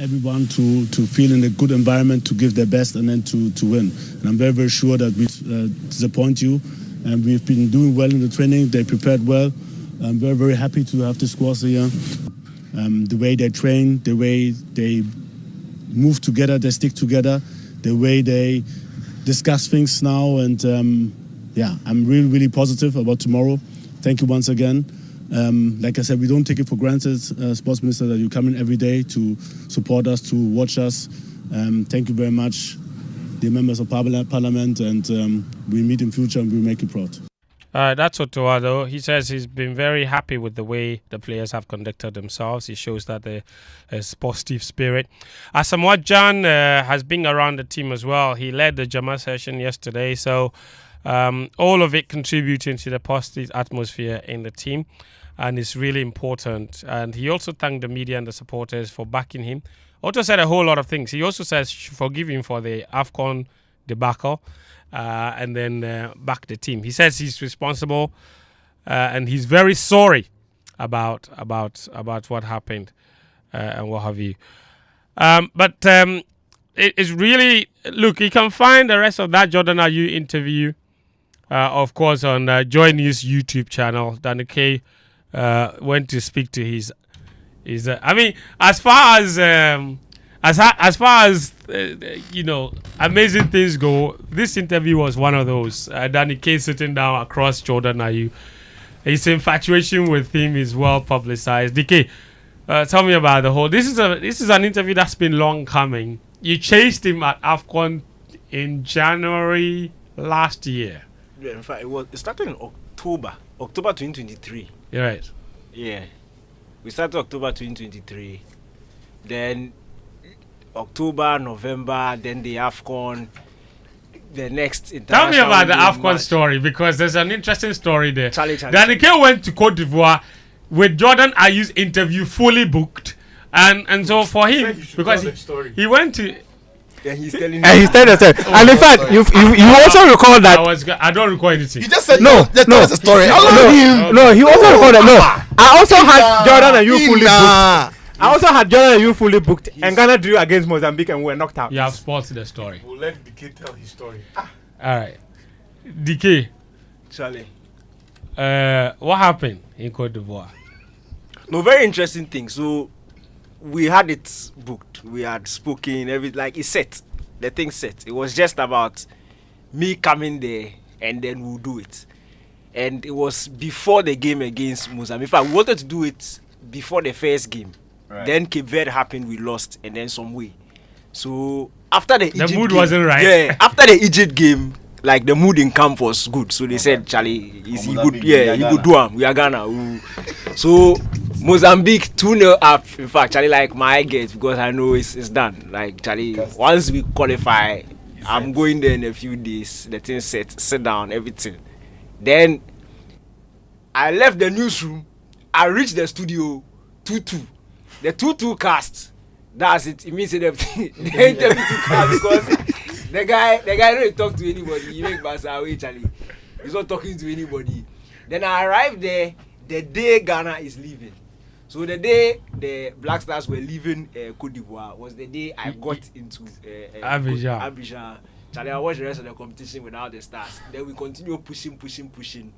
Speaker 7: Everyone to feel in a good environment, to give their best and then to win. And I'm very, very sure that we disappoint you. And we've been doing well in the training. They prepared well. I'm very, very happy to have the squads here. The way they train, the way they move together, they stick together, the way they discuss things now. And I'm really, really positive about tomorrow. Thank you once again. Like I said, we don't take it for granted, Sports Minister, that you come in every day to support us, to watch us. Thank you very much, the members of Parliament, and we meet in future and we make you proud.
Speaker 1: That's Otuado. He says he's been very happy with the way the players have conducted themselves. He shows that there's positive spirit. Asamoah Gyan has been around the team as well. He led the Jama session yesterday, so all of it contributing to the positive atmosphere in the team, and it's really important. And he also thanked the media and the supporters for backing him. Also said a whole lot of things. He also says forgive him for the AFCON debacle. And then back the team. He says he's responsible and he's very sorry about what happened and what have you. But it's really, look, you can find the rest of that Jordan Ayew interview, of course, on Joy News YouTube channel. Danny K went to speak to his as far as amazing things go, this interview was one of those. Danny K sitting down across Jordan Ayew. His infatuation with him is well publicized. DK, tell me about the whole. This is an interview that's been long coming. You chased him at AFCON in January last year.
Speaker 4: Yeah, in fact, it started in October 2023.
Speaker 1: You're right.
Speaker 4: Yeah, we started October 2023. Then October, November, then the AFCON, the next international.
Speaker 1: Tell me about the AFCON
Speaker 4: match.
Speaker 1: story, because there's an interesting story there.
Speaker 4: Charlie.
Speaker 1: Danny K went to Cote d'Ivoire with Jordan Ayew's interview fully booked, and so for him, because he went to.
Speaker 4: Yeah, he's telling
Speaker 3: And he's telling the story.
Speaker 1: Oh,
Speaker 3: And in fact, you also recall that.
Speaker 1: I don't recall anything.
Speaker 5: You just said
Speaker 3: No.
Speaker 5: Just tell us a story.
Speaker 3: He also recalled that. No, I also had Jordan Ayew fully booked. I also had Jordan Ayew fully booked, and Ghana drew against Mozambique and we were knocked out.
Speaker 1: You have sports the story.
Speaker 2: We'll let the kid tell his story.
Speaker 1: All right, DK.
Speaker 4: Charlie.
Speaker 1: What happened in Cote d'Ivoire?
Speaker 4: No, very interesting thing. So we had it booked. We had spoken. It's set. The thing set. It was just about me coming there, and then we'll do it. And it was before the game against Mozambique. In fact, we wanted to do it before the first game. Right. Then Cape Verde happened. We lost, and then some way. So after the Egypt
Speaker 1: mood
Speaker 4: game,
Speaker 1: wasn't right.
Speaker 4: Yeah, after the Egypt game, like the mood in camp was good. So they said, Charlie, you could do it. We are Ghana. So Mozambique 2-0 up. In fact, Charlie, like my guess, because I know it's done. Like Charlie, once we qualify, I'm going there in a few days. The thing set, sit down, everything. Then I left the newsroom. I reached the studio 2-2. The 2-2 cast. That's it. It means the interview to cast because the guy don't talk to anybody. He make Basa away, Charlie. He's not talking to anybody. Then I arrived there the day Ghana is leaving. So the day the Black Stars were leaving Cote d'Ivoire was the day I got into Abidjan. Charlie, I watched the rest of the competition without the Stars. Then we continue pushing.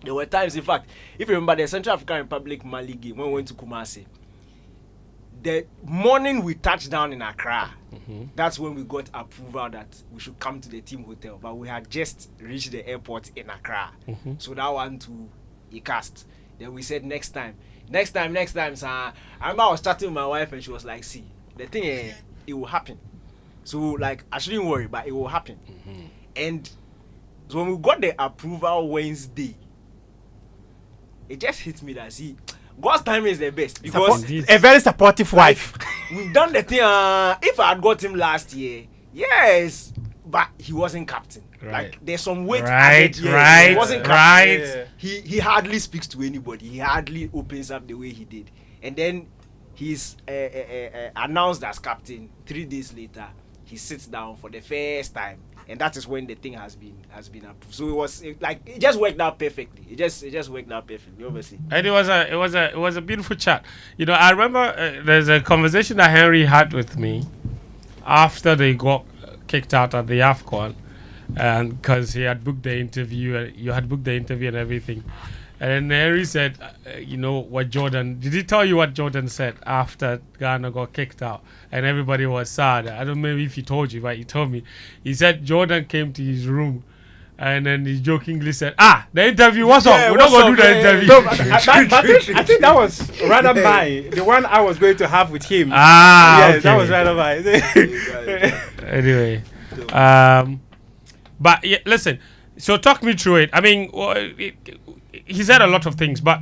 Speaker 4: There were times, in fact, if you remember the Central African Republic Mali game when we went to Kumasi, the morning we touched down in Accra, that's when we got approval that we should come to the team hotel. But we had just reached the airport in Accra. So that one to cast. Then we said next time, sir. I remember I was chatting with my wife and she was like, see, the thing it will happen. So like I shouldn't worry, but it will happen. And so when we got the approval Wednesday, it just hit me that see, God's timing is the best because
Speaker 3: a very supportive wife.
Speaker 4: We've done the thing. If I had got him last year, yes, but he wasn't captain.
Speaker 1: Right.
Speaker 4: Like there's some weight.
Speaker 1: Right.
Speaker 4: He wasn't captain.
Speaker 1: Right.
Speaker 4: He hardly speaks to anybody. He hardly opens up the way he did. And then he's announced as captain. 3 days later, he sits down for the first time, and that is when the thing has been approved. So it just worked out perfectly. It just worked out perfectly, obviously.
Speaker 1: And it was a beautiful chat. You know, I remember there's a conversation that Henry had with me after they got kicked out at the AFCON, and because he had booked the interview, you had booked the interview and everything. And then Henry said, you know what Jordan, did he tell you what Jordan said after Ghana got kicked out and everybody was sad? I don't know if he told you, but he told me. He said Jordan came to his room and then he jokingly said, the interview, what's up? We're not going to do the interview.
Speaker 3: No, I think that was rather by the one I was going to have with him.
Speaker 1: Okay.
Speaker 3: That was rather by.
Speaker 1: Anyway. But yeah, listen, so talk me through it. I mean, he said a lot of things, but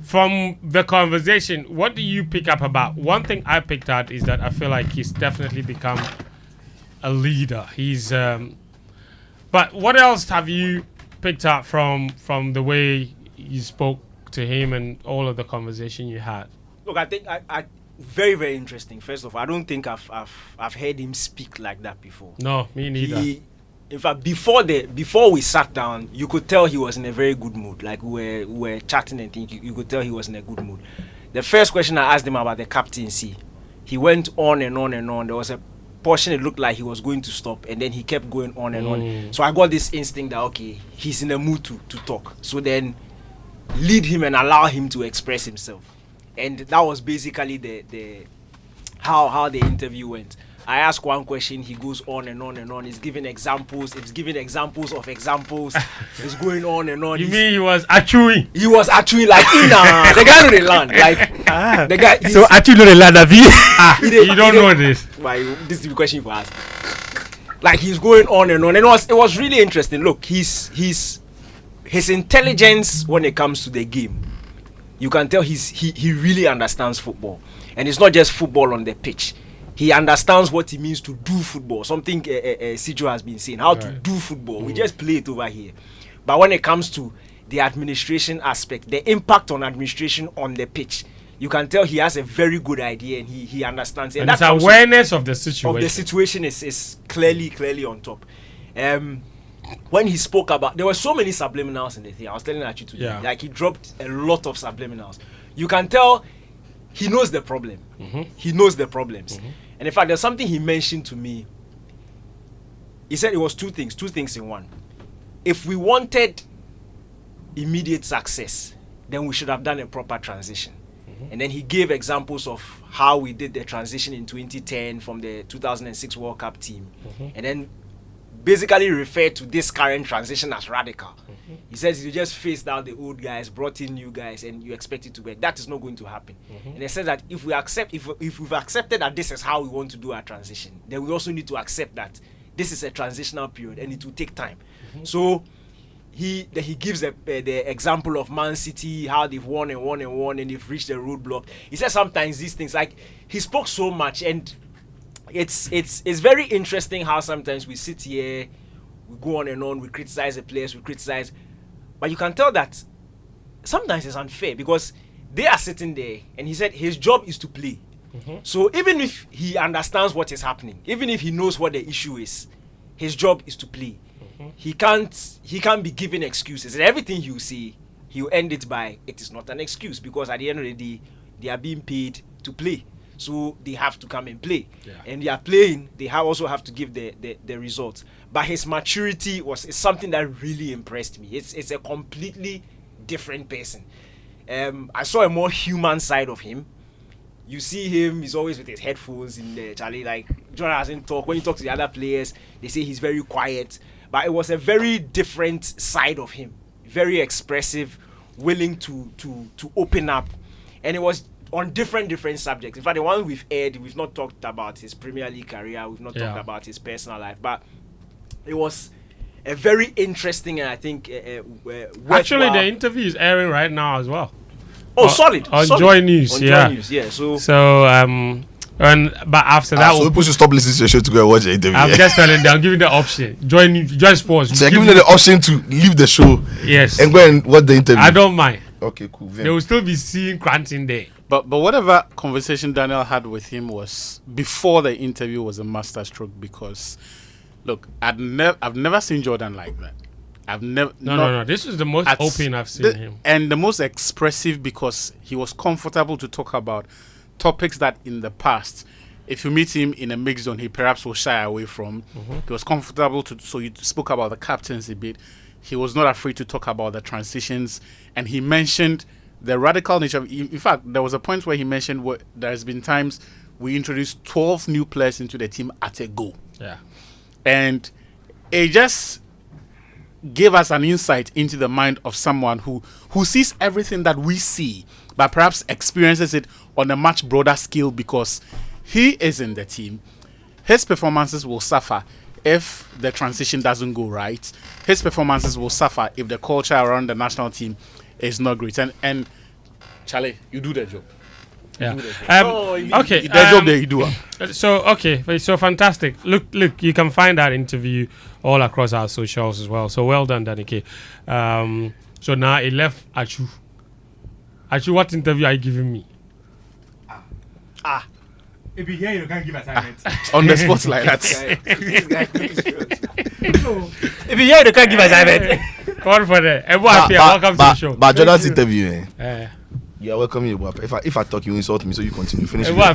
Speaker 1: from the conversation, what do you pick up about? One thing I picked out is that I feel like he's definitely become a leader. He's but what else have you picked up from the way you spoke to him and all of the conversation you had?
Speaker 4: Look, I think I very, very interesting. First of all, I don't think I've heard him speak like that before.
Speaker 1: No, me neither.
Speaker 4: In fact, before we sat down, you could tell he was in a very good mood. Like we were chatting and thinking, you could tell he was in a good mood. The first question I asked him about the captaincy, he went on and on and on. There was a portion it looked like he was going to stop, and then he kept going on and on. So I got this instinct that okay, he's in a mood to talk. So then lead him and allow him to express himself. And that was basically the how the interview went. I ask one question, he goes on and on and on. He's giving examples. It's giving examples of examples. It's going on and on.
Speaker 1: You mean he was achewing?
Speaker 4: He was achewing like the guy know the land. Like the guy.
Speaker 3: So actually, the land of
Speaker 1: you don't know this.
Speaker 4: Why? This is the question for us. Like he's going on and on, and it was really interesting. Look, his intelligence when it comes to the game, you can tell he really understands football, and it's not just football on the pitch. He understands what it means to do football. Something Sijo has been saying, how to do football. We just play it over here. But when it comes to the administration aspect, the impact on administration on the pitch, you can tell he has a very good idea and he understands it.
Speaker 1: And his awareness of the situation.
Speaker 4: Of the situation is clearly on top. When he spoke about, there were so many subliminals in the thing. I was telling you today.
Speaker 1: Yeah.
Speaker 4: Like he dropped a lot of subliminals. You can tell he knows the problem. He knows the problems. And in fact, there's something he mentioned to me. He said it was two things in one. If we wanted immediate success, then we should have done a proper transition. And then he gave examples of how we did the transition in 2010 from the 2006 World Cup team. And then basically referred to this current transition as radical. He says you just phased out the old guys, brought in new guys, and you expect it to work. That is not going to happen. And he says that if we've accepted that this is how we want to do our transition, then we also need to accept that this is a transitional period and it will take time. So he gives the example of Man City, how they've won and they've reached the roadblock. He says sometimes these things, like he spoke so much, and it's very interesting how sometimes we sit here, we go on and on, we criticize the players, But you can tell that sometimes it's unfair because they are sitting there and he said his job is to play. So even if he understands what is happening, even if he knows what the issue is, his job is to play. He can't be given excuses. And everything he'll say, he'll end it by it is not an excuse because at the end of the day, they are being paid to play. So they have to come and play. And they are playing, they also have to give the results. But his maturity is something that really impressed me. It's a completely different person. I saw a more human side of him. You see him, he's always with his headphones in there, Charlie. Like, John hasn't talked. When he talks to the other players, they say he's very quiet. But it was a very different side of him. Very expressive, willing to open up. And it was on different subjects. In fact, the one we've aired, we've not talked about his Premier League career. We've not talked about his personal life. But it was a very interesting and I think
Speaker 1: actually the interview is airing right now as well.
Speaker 4: Oh, solid.
Speaker 1: On Joy News,
Speaker 4: on
Speaker 1: yeah.
Speaker 4: Joy News, yeah. So
Speaker 1: but after that,
Speaker 5: so people should stop listening to your show to go and watch the interview.
Speaker 1: I'm just telling them, I'm giving the option. Joy Sports.
Speaker 5: So you're giving them the option to leave the show.
Speaker 1: Yes.
Speaker 5: And go and watch the interview.
Speaker 1: I don't mind.
Speaker 5: Okay, cool.
Speaker 1: They will still be seeing Cranton there.
Speaker 2: But whatever conversation Daniel had with him was before the interview was a masterstroke because, look, I've never seen Jordan like that. I've never.
Speaker 1: No. This is the most open I've seen him,
Speaker 2: and the most expressive because he was comfortable to talk about topics that in the past, if you meet him in a mixed zone, he perhaps will shy away from. He was comfortable so you spoke about the captaincy bit. He was not afraid to talk about the transitions, and he mentioned the radical nature. In fact, there was a point where he mentioned there has been times we introduced 12 new players into the team at a go.
Speaker 1: Yeah,
Speaker 2: and it just gave us an insight into the mind of someone who sees everything that we see, but perhaps experiences it on a much broader scale because he is in the team. His performances will suffer if the transition doesn't go right. His performances will suffer if the culture around the national team is not great. And Charlie, you do the job.
Speaker 1: Yeah.
Speaker 2: Okay. The job that you do.
Speaker 1: So fantastic. Look, you can find that interview all across our socials as well. So well done, Danike. So now it left Ayew. Ayew, what interview are you giving me?
Speaker 3: If you hear, you can't give assignment.
Speaker 2: On the spot like that.
Speaker 3: If you hear, you can't give assignment.
Speaker 1: Call for that. Welcome to the show.
Speaker 5: But Jordan's interview, you are welcome here. If I talk, you insult me, so you continue. Finish.
Speaker 1: Now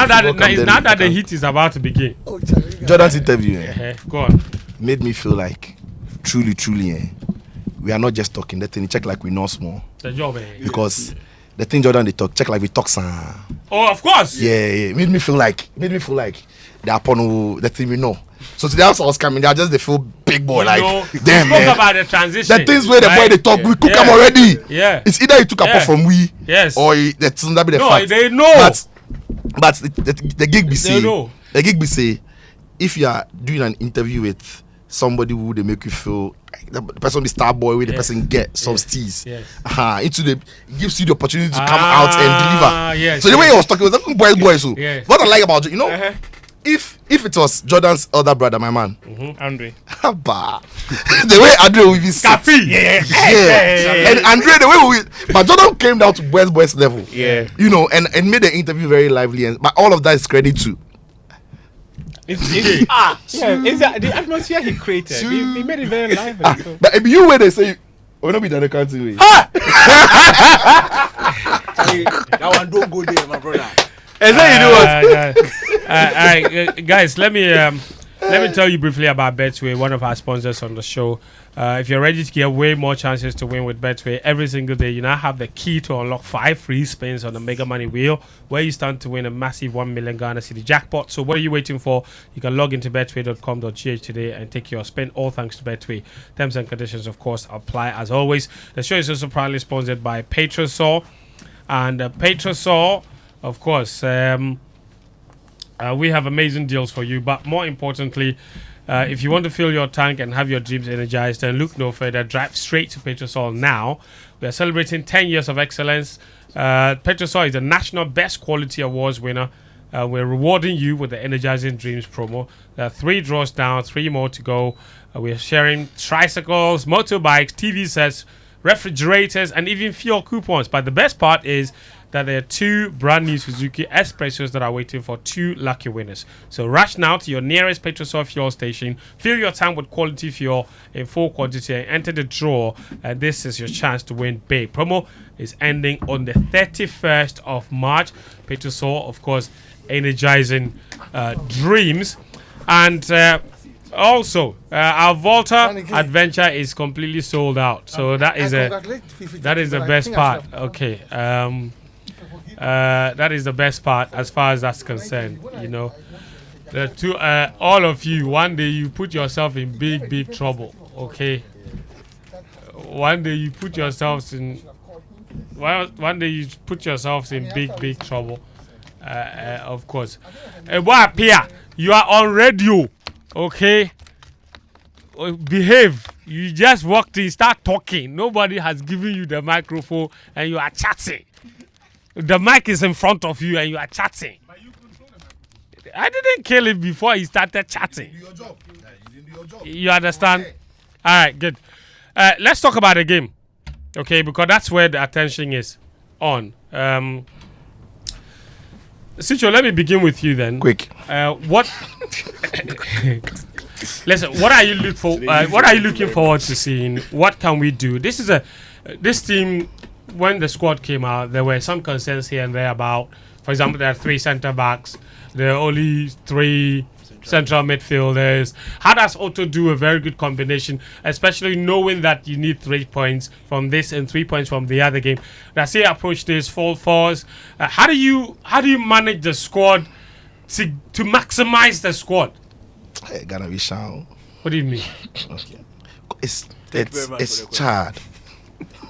Speaker 1: that the heat is about to begin.
Speaker 5: Jordan's interview,
Speaker 1: go on.
Speaker 5: made me feel like truly, we are not just talking. The thing check like we know small.
Speaker 1: The job,
Speaker 5: because the thing Jordan they talk check like we talk some.
Speaker 1: Oh, of course.
Speaker 5: Yeah. Made me feel like the upon the thing we know. So today also was coming, they are just they feel big boy like damn man.
Speaker 1: About the transition.
Speaker 5: The things where the boy they talk, we cook them already.
Speaker 1: Yeah.
Speaker 5: It's either you took up from we, or the thing that be the fact.
Speaker 1: They know.
Speaker 5: But the gig be say,
Speaker 1: know.
Speaker 5: the gig be say, if you are doing an interview with somebody who they make you feel like the person be star boy, where the person get some steez. It gives you the opportunity to come out and deliver. So the way he was talking was like boy. So what I like about you know. If it was Jordan's other brother, my man,
Speaker 3: Andre,
Speaker 5: the way Andre will be and Andre the way but Jordan came down to boys level, you know, and made the interview very lively, but all of that is credit to.
Speaker 3: It's the atmosphere he created. He made it very lively. So.
Speaker 5: But if you where they say, "Oh, no, be done the country way."
Speaker 4: That one don't go there, my brother.
Speaker 1: All right, guys, let me tell you briefly about Betway, one of our sponsors on the show. If you're ready to get way more chances to win with Betway every single day, you now have the key to unlock 5 free spins on the Mega Money Wheel, where you stand to win a massive 1 million Ghana City jackpot. So what are you waiting for? You can log into betway.com.gh today and take your spin, all thanks to Betway. Terms and conditions, of course, apply as always. The show is also proudly sponsored by Petrosol. And Petrosol, of course, we have amazing deals for you, but more importantly, if you want to fill your tank and have your dreams energized, then look no further. Drive straight to Petrosol now. We are celebrating 10 years of excellence. Petrosol is the National Best Quality Awards winner. We're rewarding you with the Energizing Dreams promo. There are 3 draws down, 3 more to go. We're sharing tricycles, motorbikes, TV sets, refrigerators, and even fuel coupons. But the best part is that there are 2 brand new Suzuki Espressos that are waiting for 2 lucky winners. So rush now to your nearest Petrosol fuel station, fill your tank with quality fuel in full quantity, and enter the draw. And this is your chance to win big. Promo is ending on the 31st of March. Petrosol, of course, energizing dreams. And also, our Volta adventure is completely sold out. So that is the best part. Okay. That is the best part as far as that's concerned. You know, all of you, one day you put yourself in big trouble. Okay. One day you put yourselves in. One day you put yourselves in big trouble. Of course. Boy, Pia, you are on radio. Okay. Behave. You just walked in, start talking. Nobody has given you the microphone, and you are chatting. The mic is in front of you, and you are chatting. I didn't kill him before he started chatting. You understand? Okay. All right, good. Let's talk about the game, okay? Because that's where the attention is on. Sicho, let me begin with you then.
Speaker 5: Quick.
Speaker 1: What? Listen. What are you looking forward to seeing? What can we do? This team. When the squad came out, there were some concerns here and there about, for example, there are 3 centre backs. There are only 3 central midfielders. How does Otto do a very good combination, especially knowing that you need 3 points from this and 3 points from the other game? Does he approach this full force? How do you manage the squad to maximize the squad?
Speaker 5: Hey, gonna be shout.
Speaker 1: What do you mean?
Speaker 5: Okay. It's Chad.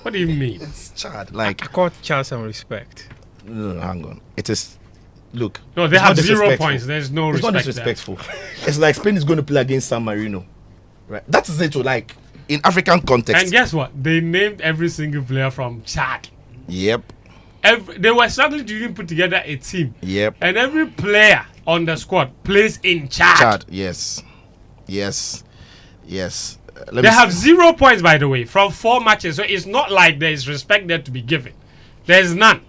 Speaker 1: What do you mean?
Speaker 5: It's Chad. Like,
Speaker 3: I call Chad some respect.
Speaker 5: No, hang on. It is. Look.
Speaker 1: No, they have 0 points. There's no
Speaker 5: respect. It's not disrespectful. It's like Spain is going to play against San Marino, right? That is it. Like in African context.
Speaker 1: And guess what? They named every single player from Chad.
Speaker 5: Yep.
Speaker 1: They were struggling to even put together a team.
Speaker 5: Yep.
Speaker 1: And every player on the squad plays in Chad.
Speaker 5: Chad. Yes.
Speaker 1: They have 0 points, by the way, from 4 matches. So it's not like there is respect there to be given. There's none.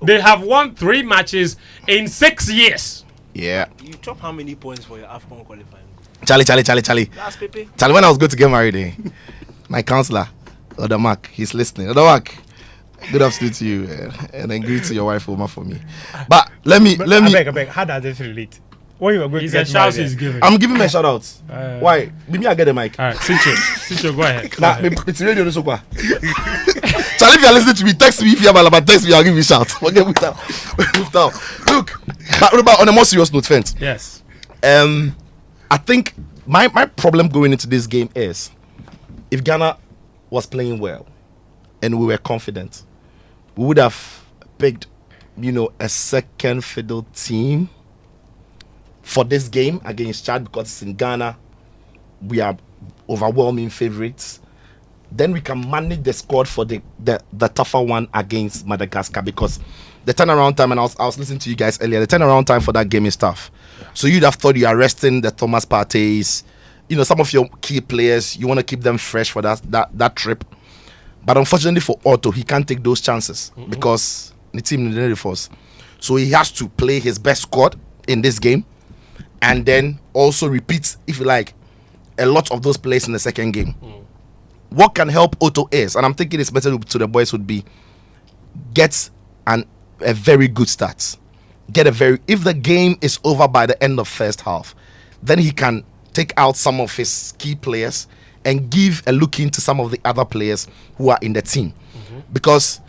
Speaker 1: They have won 3 matches in 6 years.
Speaker 5: Yeah.
Speaker 4: You top how many points for your AFCON qualifying?
Speaker 5: Charlie.
Speaker 4: That's Pepe.
Speaker 5: Charlie, when I was going to get married, my counselor, Odamak, he's listening. Odamak, good afternoon to you, and then greet to your wife Oma for me. But let me.
Speaker 3: I beg. How does this relate? When you are going
Speaker 1: He's
Speaker 3: to
Speaker 1: a
Speaker 3: get
Speaker 1: shout
Speaker 3: married,
Speaker 1: he's giving.
Speaker 5: I'm giving my shout outs. Why? Maybe I get the mic.
Speaker 1: All right, Sicho, go ahead.
Speaker 5: It's radio, no so Charlie, if you're listening to me, text me. If you're about text me, I'll give you a shout. Okay, move down. Look, but on a more serious note, friends.
Speaker 1: Yes.
Speaker 5: I think my problem going into this game is, if Ghana was playing well and we were confident, we would have picked, a second fiddle team for this game against Chad, because it's in Ghana. We are overwhelming favorites. Then we can manage the squad for the tougher one against Madagascar, because the turnaround time, and I was listening to you guys earlier, the turnaround time for that game is tough. Yeah. So you'd have thought you are resting the Thomas Partey's, some of your key players, you want to keep them fresh for that trip. But unfortunately for Otto, he can't take those chances because the team needed the force. So he has to play his best squad in this game, and then also repeat, if you like, a lot of those plays in the second game. What can help Otto is, and I'm thinking it's better to the boys, would be get a very good start. If the game is over by the end of first half, then he can take out some of his key players and give a look into some of the other players who are in the team. Because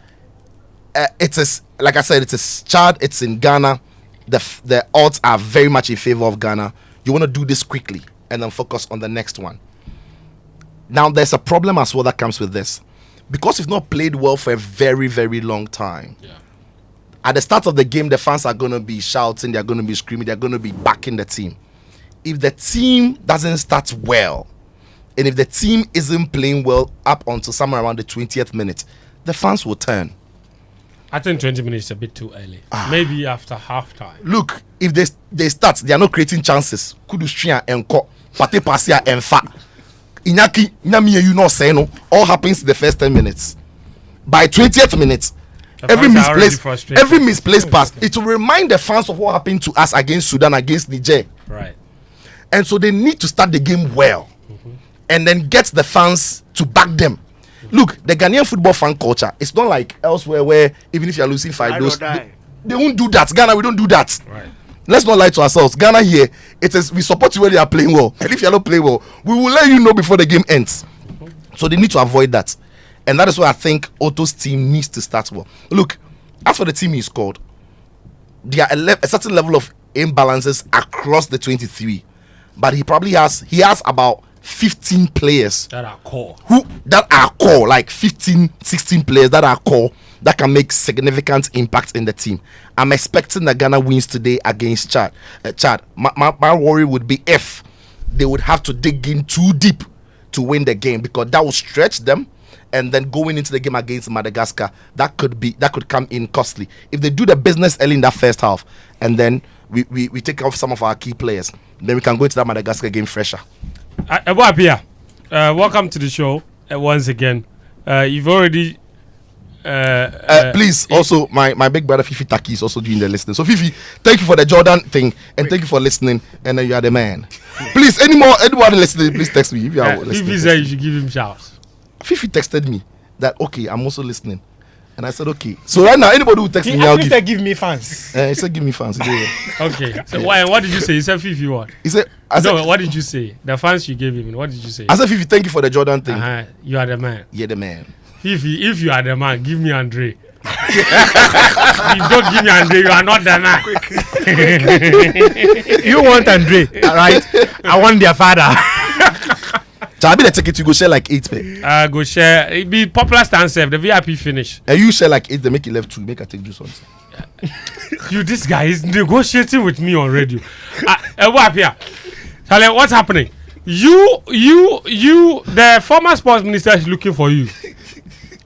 Speaker 5: it is, like I said, it is Chad, it's in Ghana. The odds are very much in favor of Ghana. You want to do this quickly and then focus on the next one. Now, there's a problem as well that comes with this. Because you've not played well for a very, very long time. Yeah. At the start of the game, the fans are going to be shouting, they're going to be screaming, they're going to be backing the team. If the team doesn't start well, and if the team isn't playing well up until somewhere around the 20th minute, the fans will turn.
Speaker 1: I think 20 minutes is a bit too early. Maybe after halftime.
Speaker 5: Look, if they start, they are not creating chances. Kudustria and Ko, Pate Pasia and Fa. Iñaki, Nyami, you know, say no. All happens in the first 10 minutes. By 20th minute, every misplaced pass, it will remind the fans of what happened to us against Sudan, against Niger.
Speaker 1: Right.
Speaker 5: And so they need to start the game well, and then get the fans to back them. Look, the Ghanaian football fan culture, it's not like elsewhere where even if you're losing 5 goals, they won't do that. Ghana, we don't do that.
Speaker 1: Right.
Speaker 5: Let's not lie to ourselves. Ghana here, it is we support you when they are playing well. And if you're not playing well, we will let you know before the game ends. So they need to avoid that. And that is why I think Otto's team needs to start well. Look, as for the team he scored, there are a certain level of imbalances across the 23. But he has about 15 players
Speaker 1: that are core,
Speaker 5: like 15, 16 players that are core that can make significant impact in the team. I'm expecting that Ghana wins today against Chad. My worry would be if they would have to dig in too deep to win the game, because that will stretch them, and then going into the game against Madagascar, that could come in costly if they do the business early in that first half, and then we take off some of our key players. Then we can go into that Madagascar game fresher.
Speaker 1: Welcome to the show once again. You've already
Speaker 5: please also my big brother Fifi Taki is also doing the listening. So Fifi, thank you for the Jordan thing, and thank you for listening, and you are the man. Please, anyone listening, please text me if you are listening.
Speaker 1: Fifi said you should give him shouts.
Speaker 5: Fifi texted me that okay, I'm also listening, and I said okay. So right now, anybody who texts me, I'll
Speaker 3: give me fans.
Speaker 5: He said give me fans.
Speaker 1: Okay. So what did you say? He said Fifi what?
Speaker 5: He said
Speaker 1: what did you say? The fans you gave him. What did you say?
Speaker 5: I said Fifi, thank you for the Jordan thing.
Speaker 1: You are the man.
Speaker 5: You're the man.
Speaker 1: Fifi, if you are the man, give me Andre. If you don't give me Andre, you are not the man.
Speaker 3: You want Andre, right? I want their father.
Speaker 5: So I be the ticket, you go share like 8 pay.
Speaker 1: Go share. It be popular stand safe. The VIP finish.
Speaker 5: And you share like 8, they make it left 2. Make I take juice on.
Speaker 1: You, this guy is negotiating with me on radio. What up here? Charlie, what's happening? You, the former sports minister is looking for you.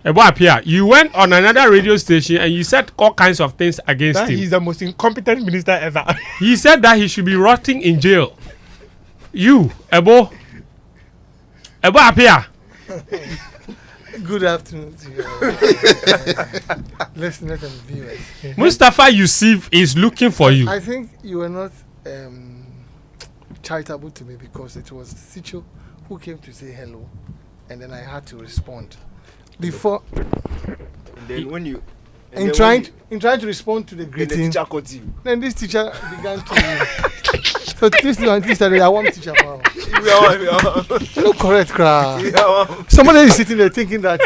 Speaker 1: What up here? You went on another radio station and you said all kinds of things against him.
Speaker 3: He's the most incompetent minister ever.
Speaker 1: He said that he should be rotting in jail. You, Ebo up here.
Speaker 8: Good afternoon to you, listeners and viewers.
Speaker 1: Mustafa Yusuf is looking for you.
Speaker 8: I think you were not charitable to me, because it was Sicho who came to say hello, and then I had to respond. Before,
Speaker 4: and then when you
Speaker 8: in trying to respond to the greeting,
Speaker 4: the teacher caught you.
Speaker 8: Then this teacher began to. So this started. I want teacher power. No correct, cry. Somebody is sitting there thinking that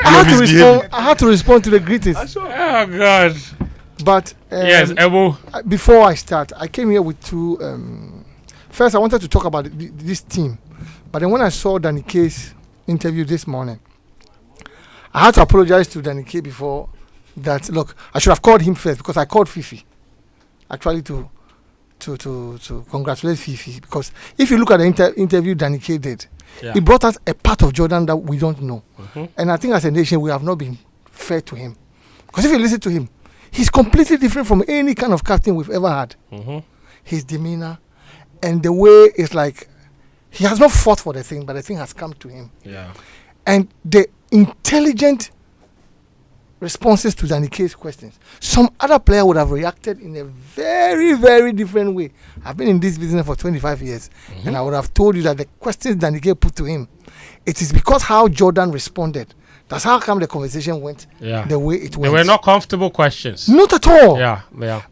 Speaker 8: I had to respond to the greetings.
Speaker 1: Oh God!
Speaker 8: But
Speaker 1: yes, Ebo.
Speaker 8: Before I start, I came here with two. First, I wanted to talk about this team, but then when I saw Danny K's interview this morning, I had to apologize to Danny K before that. Look, I should have called him first, because I called Fifi actually to congratulate Fifi, because if you look at the interview Danny K did, he brought us a part of Jordan that we don't know. And I think as a nation we have not been fair to him, because if you listen to him, he's completely different from any kind of captain we've ever had. His demeanor and the way it's like he has not fought for the thing, but the thing has come to him. And the intelligent responses to Danny K's questions, some other player would have reacted in a very, very different way. I've been in this business for 25 years, and I would have told you that the questions Danny K put to him, it is because how Jordan responded. That's how come the conversation went the way it went.
Speaker 1: They were not comfortable questions.
Speaker 8: Not at all.
Speaker 1: Yeah.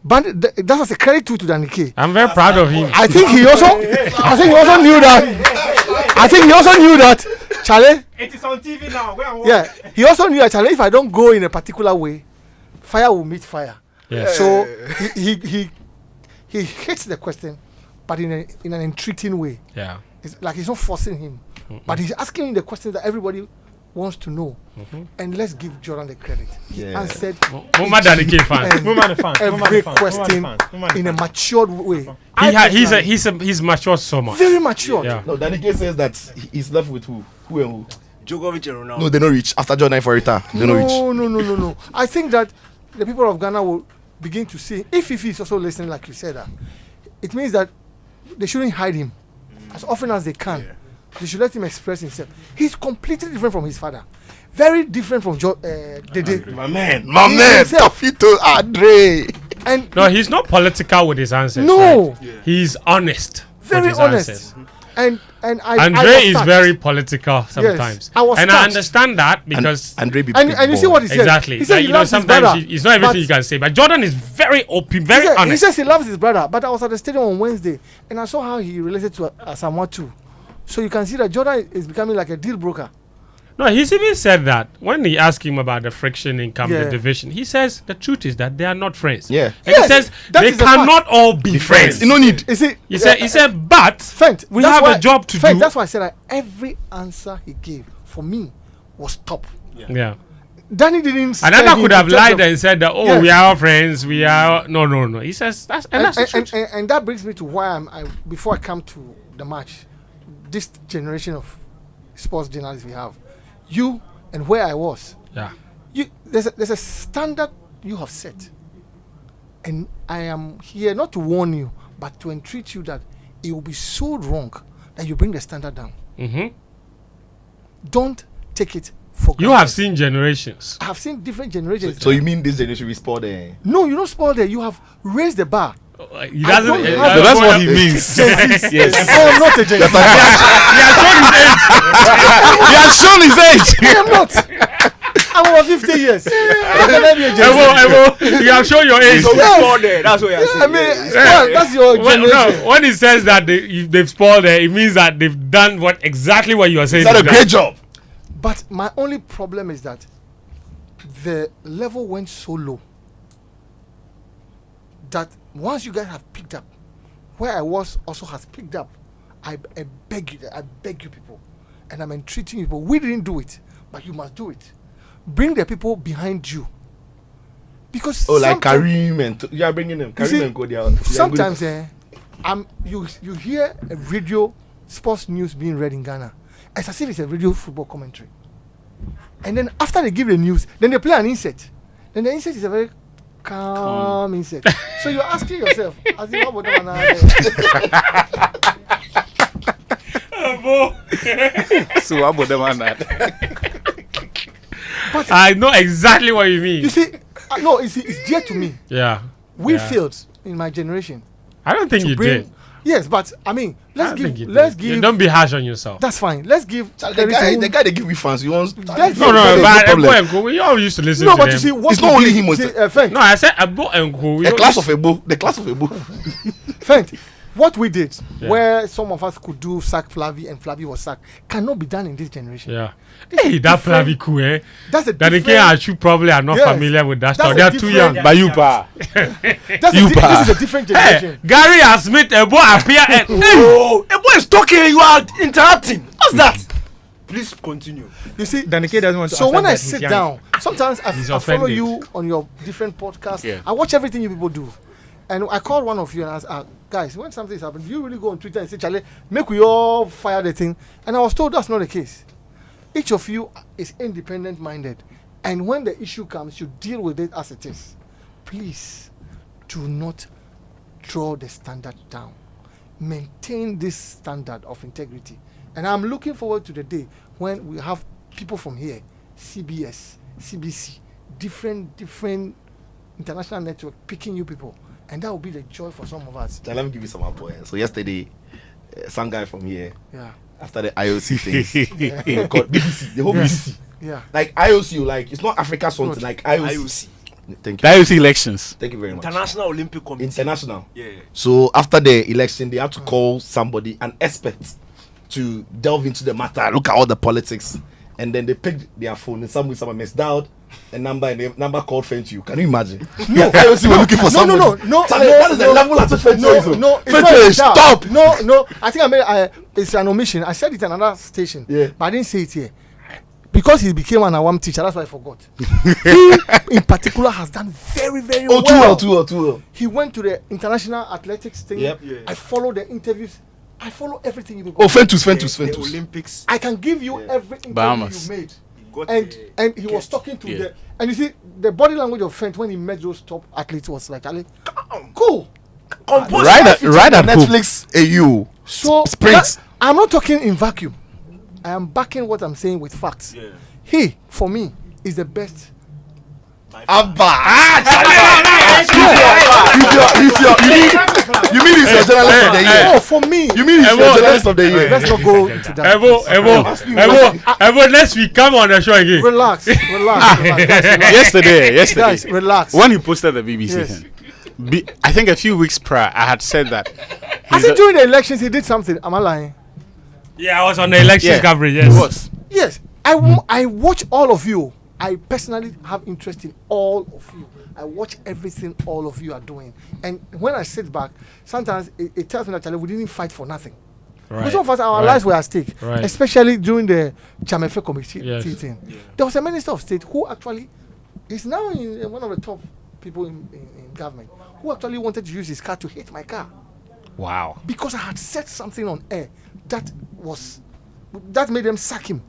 Speaker 8: But that was a credit to Danny K.
Speaker 1: I'm very proud of him.
Speaker 8: I think he also knew that. Charlie.
Speaker 3: It is on TV now.
Speaker 8: Yeah. He also knew that, Charlie, if I don't go in a particular way, fire will meet fire.
Speaker 1: Yeah.
Speaker 8: So he hits the question, but in an entreating way.
Speaker 1: Yeah.
Speaker 8: It's like he's not forcing him, but he's asking him the questions that everybody wants to know. And let's give Jordan the credit. He answered every question in a matured way.
Speaker 1: He's matured so much.
Speaker 8: Very matured.
Speaker 5: Yeah. No, Danny K says that he's left with who? Who and who?
Speaker 4: Djokovic and Ronaldo.
Speaker 5: No, they don't reach. After Jordan for retire, they don't reach.
Speaker 8: No. I think that the people of Ghana will begin to see, if he's also listening like you said, it means that they shouldn't hide him as often as they can. They should let him express himself. He's completely different from his father. Very different from Dede.
Speaker 5: My man,
Speaker 8: himself.
Speaker 5: Tafito Andre.
Speaker 8: And
Speaker 1: No, he's not political with his answers.
Speaker 8: No.
Speaker 1: right? He's honest.
Speaker 8: very
Speaker 1: with his
Speaker 8: honest.
Speaker 1: answers.
Speaker 8: And I
Speaker 1: Andre
Speaker 8: was
Speaker 1: is
Speaker 8: touched.
Speaker 1: very political sometimes.
Speaker 8: I was
Speaker 1: and I
Speaker 8: touched.
Speaker 1: understand that because
Speaker 5: Andre be
Speaker 8: And you see what he said.
Speaker 1: exactly.
Speaker 8: He said
Speaker 1: Like,
Speaker 8: he
Speaker 1: you know,
Speaker 8: loves his
Speaker 1: sometimes
Speaker 8: brother.
Speaker 1: it's not everything
Speaker 8: but
Speaker 1: you can say. But Jordan is very open, very
Speaker 8: he
Speaker 1: honest.
Speaker 8: says he loves his brother. But I was at the stadium on Wednesday and I saw how he related to Samoa too. So you can see that Jordan is becoming like a deal broker.
Speaker 1: No, he's even said that when he asked him about the friction in Camden
Speaker 8: Yeah.
Speaker 1: division, he says the truth is that they are not friends.
Speaker 5: Yeah.
Speaker 1: And he
Speaker 8: Yes,
Speaker 1: says
Speaker 8: that
Speaker 1: they
Speaker 8: is the
Speaker 1: cannot all be friends.
Speaker 5: You no need.
Speaker 8: You see,
Speaker 1: He said, but
Speaker 8: Fent,
Speaker 1: we
Speaker 8: that's
Speaker 1: have
Speaker 8: why-
Speaker 1: a job to
Speaker 8: Fent,
Speaker 1: do.
Speaker 8: That's why I said that every answer he gave for me was top.
Speaker 1: Yeah.
Speaker 8: Danny didn't. scare
Speaker 1: Another
Speaker 8: him
Speaker 1: could
Speaker 8: in
Speaker 1: have
Speaker 8: terms
Speaker 1: lied
Speaker 8: of-
Speaker 1: and said that, oh,
Speaker 8: Yeah.
Speaker 1: we are all friends. We are. No. He says that's that's the truth.
Speaker 8: and that brings me to why before I come to the match, this generation of sports journalists we have, you and where I was,
Speaker 1: Yeah.
Speaker 8: there's a standard you have set, and I am here not to warn you, but to entreat you that it will be so wrong that you bring the standard down.
Speaker 1: Mm-hmm.
Speaker 8: Don't take it for
Speaker 1: You
Speaker 8: granted.
Speaker 1: have seen generations.
Speaker 8: I have seen different generations.
Speaker 5: So you mean this generation we spoiled there?
Speaker 8: No, you don't spoil there. You have raised the bar.
Speaker 1: He doesn't.
Speaker 8: don't have-
Speaker 1: uh,
Speaker 8: So
Speaker 3: that's
Speaker 1: uh,
Speaker 3: what he means.
Speaker 8: Yes. I am not a Gen Z.
Speaker 3: He has shown his age.
Speaker 8: I am not. I'm over 50 years. How can I be a Gen Z?
Speaker 1: Evo, you have shown your age.
Speaker 4: So we
Speaker 8: Yes.
Speaker 4: scored there. That's what you're
Speaker 8: I
Speaker 4: saying.
Speaker 8: mean, spoil, that's your generation.
Speaker 1: No, when he says that they've spoiled it, it means that they've done exactly what you are saying.
Speaker 5: He's done a
Speaker 1: they've
Speaker 5: great job.
Speaker 8: But my only problem is that the level went so low that once you guys have picked up, where I was also has picked up. I beg you people, and I'm entreating you people. We didn't do it, but you must do it. Bring the people behind you, because
Speaker 5: Oh, like
Speaker 8: sometime-
Speaker 5: Karim and you are bringing them.
Speaker 8: You
Speaker 5: Karim
Speaker 8: see,
Speaker 5: and Cody out.
Speaker 8: sometimes you hear a radio sports news being read in Ghana, it's as if it's a radio football commentary. And then after they give the news, then they play an insert. Then the insert is a very calm insert. So you're asking yourself, as in, what about
Speaker 3: So what about them on that?
Speaker 1: I know exactly what you mean.
Speaker 8: You see, no, it's dear to me.
Speaker 1: Yeah.
Speaker 8: We
Speaker 1: Yeah.
Speaker 8: failed in my generation.
Speaker 1: I don't think
Speaker 8: to
Speaker 1: you
Speaker 8: bring-
Speaker 1: did.
Speaker 8: Yes, but I mean,
Speaker 1: I
Speaker 8: let's
Speaker 1: don't
Speaker 8: give.
Speaker 1: think you
Speaker 8: Let's
Speaker 1: did. You
Speaker 8: give.
Speaker 1: don't be harsh on yourself.
Speaker 8: That's fine. Let's give.
Speaker 5: The guy they give me fans. You want?
Speaker 8: Let's
Speaker 1: No,
Speaker 8: give-
Speaker 1: no, but
Speaker 5: problem.
Speaker 1: Ebo and we all used to listen
Speaker 8: No,
Speaker 1: to
Speaker 8: but
Speaker 1: them.
Speaker 8: you see, what
Speaker 5: It's
Speaker 8: we
Speaker 5: not only
Speaker 8: did-
Speaker 5: him who
Speaker 8: see,
Speaker 5: said-
Speaker 8: Fent,
Speaker 1: No, I said Ebo and Ko.
Speaker 5: The class of a book. The class of a book.
Speaker 8: Fent, what we did,
Speaker 1: Yeah.
Speaker 8: where some of us could do sack Flavi and Flavi was sacked, cannot be done in this generation.
Speaker 1: Yeah.
Speaker 8: This
Speaker 1: Hey,
Speaker 8: is
Speaker 1: that
Speaker 8: different-
Speaker 1: Flavi Ku, eh?
Speaker 8: That's a
Speaker 1: That the
Speaker 8: different.
Speaker 1: KRU probably are not
Speaker 8: Yes.
Speaker 1: familiar with that
Speaker 8: That's
Speaker 1: story.
Speaker 8: a
Speaker 1: They are too
Speaker 8: different-
Speaker 1: young.
Speaker 3: But you pa.
Speaker 8: This is a different
Speaker 1: Hey,
Speaker 8: generation.
Speaker 1: Gary has made Ebo appear and
Speaker 4: Oh, a boy is talking. You are interrupting. What's that? Please continue.
Speaker 8: You see,
Speaker 3: Danny K doesn't want to.
Speaker 8: so when I
Speaker 3: accept that
Speaker 8: sit
Speaker 3: he's young.
Speaker 8: down, sometimes I follow
Speaker 1: offended.
Speaker 8: you on your different podcasts.
Speaker 3: Yeah.
Speaker 8: I watch everything you people do. And I called one of you and I asked, guys, when something is happening, do you really go on Twitter and say, Charlie, make we all fire the thing? And I was told that's not the case. Each of you is independent minded. And when the issue comes, you deal with it as it is. Please do not draw the standard down. Maintain this standard of integrity. And I'm looking forward to the day when we have people from here, CBS, CBC, different international network picking you people. And that will be the joy for some of us.
Speaker 5: Let me give you some points. So yesterday, some guy from here,
Speaker 8: Yeah.
Speaker 5: after the IOC thing, called BBC, the whole BBC.
Speaker 8: Yeah.
Speaker 5: Like IOC, like it's not Africa something,
Speaker 8: Good.
Speaker 5: like IOC.
Speaker 4: IOC.
Speaker 5: Thank you.
Speaker 3: The IOC elections.
Speaker 5: Thank you very much.
Speaker 4: International Olympic Committee.
Speaker 5: International.
Speaker 4: Yeah.
Speaker 5: So after the election, they had to call somebody, an expert, to delve into the matter, look at all the politics, and then they picked their phone and someone misdialed a number and the number called Fent you. Can you imagine? No, IOC were looking for
Speaker 8: No,
Speaker 5: somebody.
Speaker 8: no.
Speaker 5: Charlie, that is the level at which Fent
Speaker 8: No,
Speaker 5: is.
Speaker 8: no, it's
Speaker 5: Fent
Speaker 8: not
Speaker 5: is,
Speaker 8: like that.
Speaker 5: stop.
Speaker 8: No. I think it's an omission. I said it in another station,
Speaker 5: Yeah.
Speaker 8: but I didn't say it here. Because he became an Awam teacher, that's why I forgot. He, in particular, has done very, very
Speaker 5: Oh, too well.
Speaker 8: He went to the international athletics thing.
Speaker 5: Yep.
Speaker 4: Yeah.
Speaker 8: I follow the interviews. I follow everything you do.
Speaker 5: Oh, Fentus.
Speaker 4: The Olympics.
Speaker 8: I can give you every interview
Speaker 3: Bahamas.
Speaker 8: you made.
Speaker 4: He got,
Speaker 8: And he was
Speaker 4: guest.
Speaker 8: talking to
Speaker 3: Yeah.
Speaker 8: the, and you see the body language of Fent when he met those top athletes was like, Ali, cool.
Speaker 4: Compose
Speaker 3: Right
Speaker 4: life.
Speaker 3: at home.
Speaker 5: Netflix Ayew.
Speaker 8: So
Speaker 5: Sprint.
Speaker 8: I'm not talking in vacuum. I am backing what I'm saying with facts.
Speaker 4: Yeah.
Speaker 8: He, for me, is the best.
Speaker 5: Abba! You mean he's your journalist of the year?
Speaker 8: Oh, for me.
Speaker 5: You mean he's your journalist of the year?
Speaker 8: Let's not go into that.
Speaker 1: Evo, next week, come on the show again.
Speaker 8: Relax.
Speaker 2: Yesterday,
Speaker 8: Guys, relax.
Speaker 2: when he posted the BBC
Speaker 8: Yes.
Speaker 2: thing, I think a few weeks prior, I had said that.
Speaker 8: I
Speaker 2: he's
Speaker 8: think
Speaker 2: a-
Speaker 8: during the elections he did something. Am I lying?
Speaker 1: Yeah, I was on the election
Speaker 2: Yeah,
Speaker 1: coverage.
Speaker 2: He
Speaker 1: Yes.
Speaker 2: was.
Speaker 8: Yes. I watch all of you. I personally have interest in all of you. I watch everything all of you are doing. And when I sit back, sometimes it tells me that Charlie, we didn't fight for nothing. Because some of us, our lives were at stake,
Speaker 1: Right.
Speaker 8: especially during the Chamefe committee
Speaker 1: Yes.
Speaker 8: thing. There was a minister of state who actually is now in one of the top people in government, who actually wanted to use his car to hit my car
Speaker 1: Wow.
Speaker 8: because I had said something on air that made them sack him.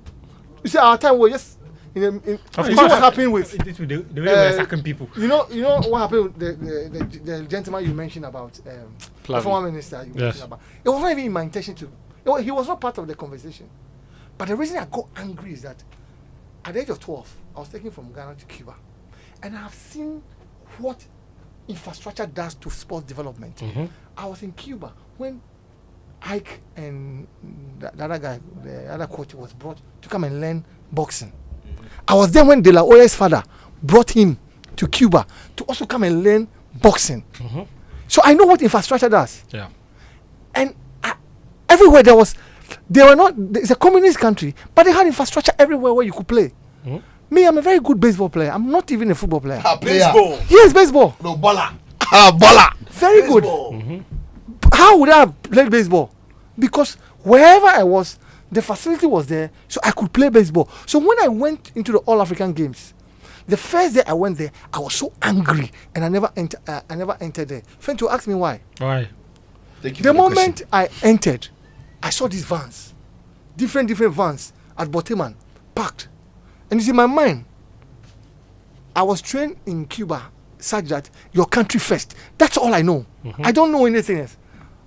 Speaker 8: You see, our time was just you see
Speaker 1: course.
Speaker 8: what happened with
Speaker 3: The way they were sacking people.
Speaker 8: you know what happened with the gentleman you mentioned about the former minister you mentioned about. It was not even in my intention to. He was not part of the conversation. But the reason I got angry is that at the age of 12, I was taken from Ghana to Cuba, and I have seen what infrastructure does to sports development. I was in Cuba when Ike and the other guy, the other coach, was brought to come and learn boxing. I was there when De La Hoya's father brought him to Cuba to also come and learn boxing. So I know what infrastructure does.
Speaker 1: Yeah.
Speaker 8: And everywhere it's a communist country, but they had infrastructure everywhere where you could play. Me, I'm a very good baseball player. I'm not even a football player.
Speaker 5: Baseball.
Speaker 8: Yes, baseball.
Speaker 5: No, baller. Baller.
Speaker 8: Very good. How would I have played baseball? Because wherever I was, the facility was there, so I could play baseball. So when I went into the All African Games, the first day I went there, I was so angry, and I never entered there. Friend, ask me why.
Speaker 1: Why?
Speaker 5: Thank you
Speaker 8: The
Speaker 5: for
Speaker 8: moment I entered, I saw these vans, different vans at Boteman, parked. And you see, my mind, I was trained in Cuba such that your country first. That's all I know. I don't know anything else.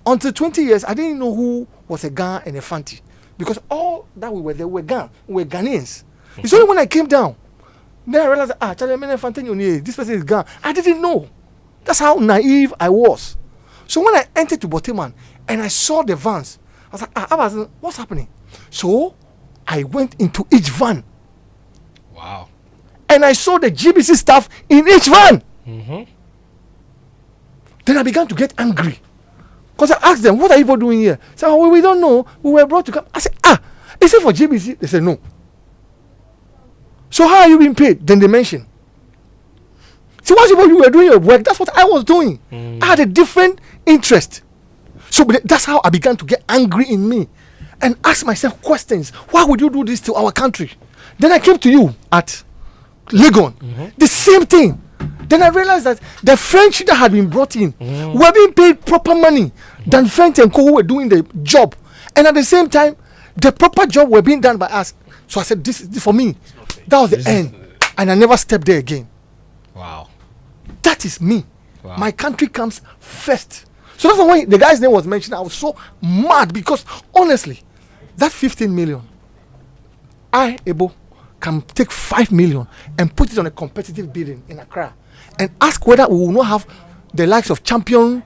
Speaker 8: Until 20 years, I didn't know who was a Ga and a Fanti. Because all that we were there were Ghanaians. It's only when I came down, then I realized, this person is Ga. I didn't know. That's how naive I was. So when I entered to Boteman and I saw the vans, I was like, what's happening? So I went into each van.
Speaker 1: Wow.
Speaker 8: And I saw the GBC staff in each van. Then I began to get angry. Because I asked them, what are you people doing here? They said, we don't know. We were brought to come. I said, is it for GBC? They said, no. So how are you being paid? Then they mentioned. See, once you were doing your work, that's what I was doing. I had a different interest. So that's how I began to get angry in me and ask myself questions. Why would you do this to our country? Then I came to you at Legon. The same thing. Then I realized that the French that had been brought in were being paid proper money than French and Co who were doing the job. And at the same time, the proper job were being done by us. So I said, this for me. That was the end. And I never stepped there again.
Speaker 1: Wow.
Speaker 8: That is me.
Speaker 1: Wow.
Speaker 8: My country comes first. So that's why the guy's name was mentioned. I was so mad because honestly, that 15 million, I, Ebo, can take 5 million and put it on a competitive bidding in Accra and ask whether we will not have the likes of Champion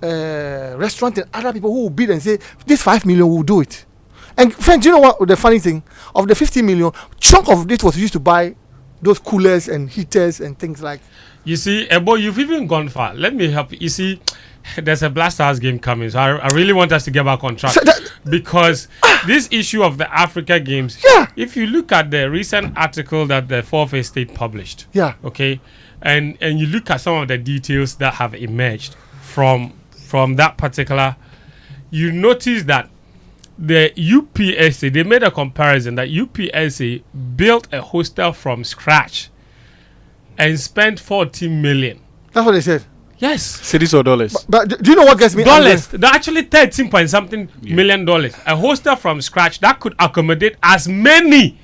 Speaker 8: Restaurant and other people who will bid and say, this 5 million will do it. And friends, you know what the funny thing? Of the 50 million, chunk of it was used to buy those coolers and heaters and things like.
Speaker 1: You see, Ebo, you've even gone far. Let me help you. You see, there's a Blast House game coming, so I really want us to get back on track.
Speaker 8: So
Speaker 1: because this issue of the Africa Games, if you look at the recent article that the Fourth Estate published, okay, and you look at some of the details that have emerged from that particular, you notice that the UPSA, they made a comparison that UPSA built a hostel from scratch and spent 14 million.
Speaker 8: That's what they said.
Speaker 1: Yes.
Speaker 2: Cities or dollars?
Speaker 8: But do you know what gets me?
Speaker 1: Dollars. They're actually 13 point something million dollars. A hostel from scratch that could accommodate as many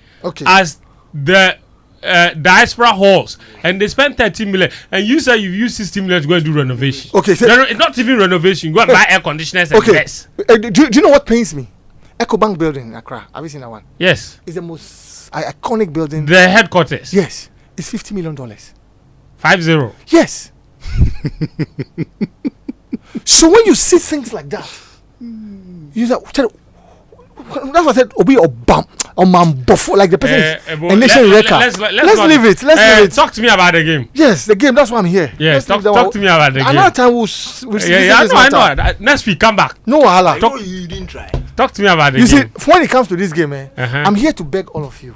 Speaker 1: as the diaspora halls, and they spent 13 million. And you say you've used 60 million to go and do renovation.
Speaker 8: Okay, so
Speaker 1: it's not even renovation. You go and buy air conditioners and this.
Speaker 8: Do you know what pains me? EcoBank building in Accra. Have you seen that one?
Speaker 1: Yes.
Speaker 8: It's the most iconic building.
Speaker 1: The headquarters.
Speaker 8: Yes. It's $50 million.
Speaker 1: 50.
Speaker 8: Yes. So when you see things like that, you say, that's what I said. Obi or bam or man buffo like the person is a nation wrecker. Let's leave it. Let's leave it.
Speaker 1: Talk to me about the game.
Speaker 8: Yes, the game. That's why I'm here.
Speaker 1: Yes, talk to me about the game.
Speaker 8: Another time we'll
Speaker 1: I know. Next week, come back.
Speaker 8: No wahala.
Speaker 4: No, you didn't try.
Speaker 1: Talk to me about the
Speaker 8: You
Speaker 1: game.
Speaker 8: see, when it comes to this game, I'm here to beg all of you.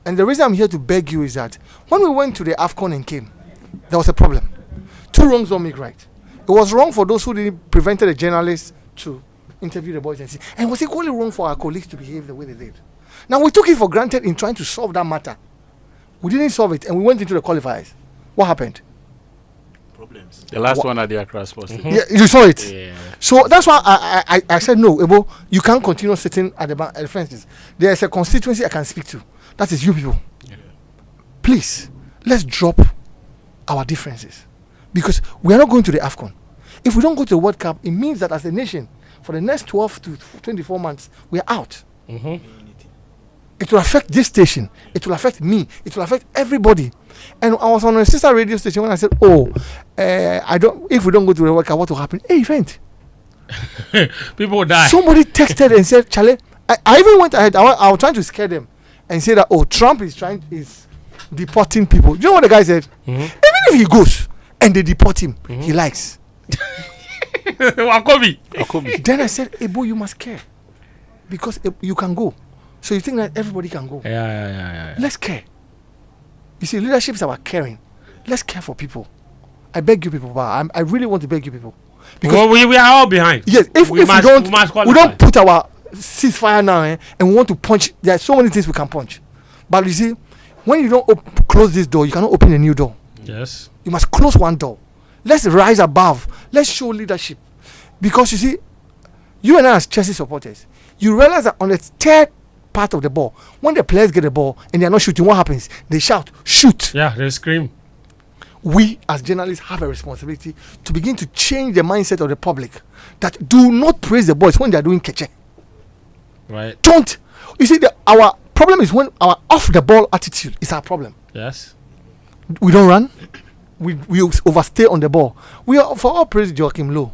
Speaker 8: And the reason I'm here to beg you is that when we went to the AFCON and came, there was a problem. Two wrongs don't make right. It was wrong for those who didn't prevented the journalists to interview the boys and see. And it was equally wrong for our colleagues to behave the way they did. Now, we took it for granted in trying to solve that matter. We didn't solve it, and we went into the qualifiers. What happened?
Speaker 4: Problems.
Speaker 2: The last one at the Accra Sports Stadium.
Speaker 8: Yeah, you saw it.
Speaker 2: Yeah.
Speaker 8: So that's why I said, no, Ebo, you can't continue sitting at the fences. There is a constituency I can speak to. That is you people. Yeah. Please, let's drop our differences. Because we are not going to the AFCON. If we don't go to the World Cup, it means that as a nation, for the next 12 to 24 months, we are out. It will affect this station. It will affect me. It will affect everybody. And I was on a sister radio station when I said, if we don't go to the World Cup, what will happen? Hey, event.
Speaker 1: People die.
Speaker 8: Somebody texted and said, Charlie, I even went ahead. I was trying to scare them and say that, Trump is deporting people. You know what the guy said? Even if he goes and they deport him, he likes.
Speaker 1: Wakobi.
Speaker 8: Then I said, Ebo, you must care. Because you can go. So you think that everybody can go.
Speaker 1: Yeah.
Speaker 8: Let's care. You see, leadership is about caring. Let's care for people. I beg you people, I really want to beg you people.
Speaker 1: Because we are all behind.
Speaker 8: Yes, if we don't put our ceasefire now and we want to punch, there are so many things we can punch. But you see, when you don't close this door, you cannot open a new door.
Speaker 1: Yes.
Speaker 8: You must close one door. Let's rise above. Let's show leadership. Because you see, you and I as Chelsea supporters, you realize that on the third part of the ball, when the players get the ball and they are not shooting, what happens? They shout, shoot.
Speaker 1: Yeah, they scream.
Speaker 8: We as journalists have a responsibility to begin to change the mindset of the public that do not praise the boys when they are doing keche.
Speaker 1: Right.
Speaker 8: Don't. You see, our problem is when our off the ball attitude is our problem.
Speaker 1: Yes.
Speaker 8: We don't run. We overstay on the ball. We are for all praise Joachim Low.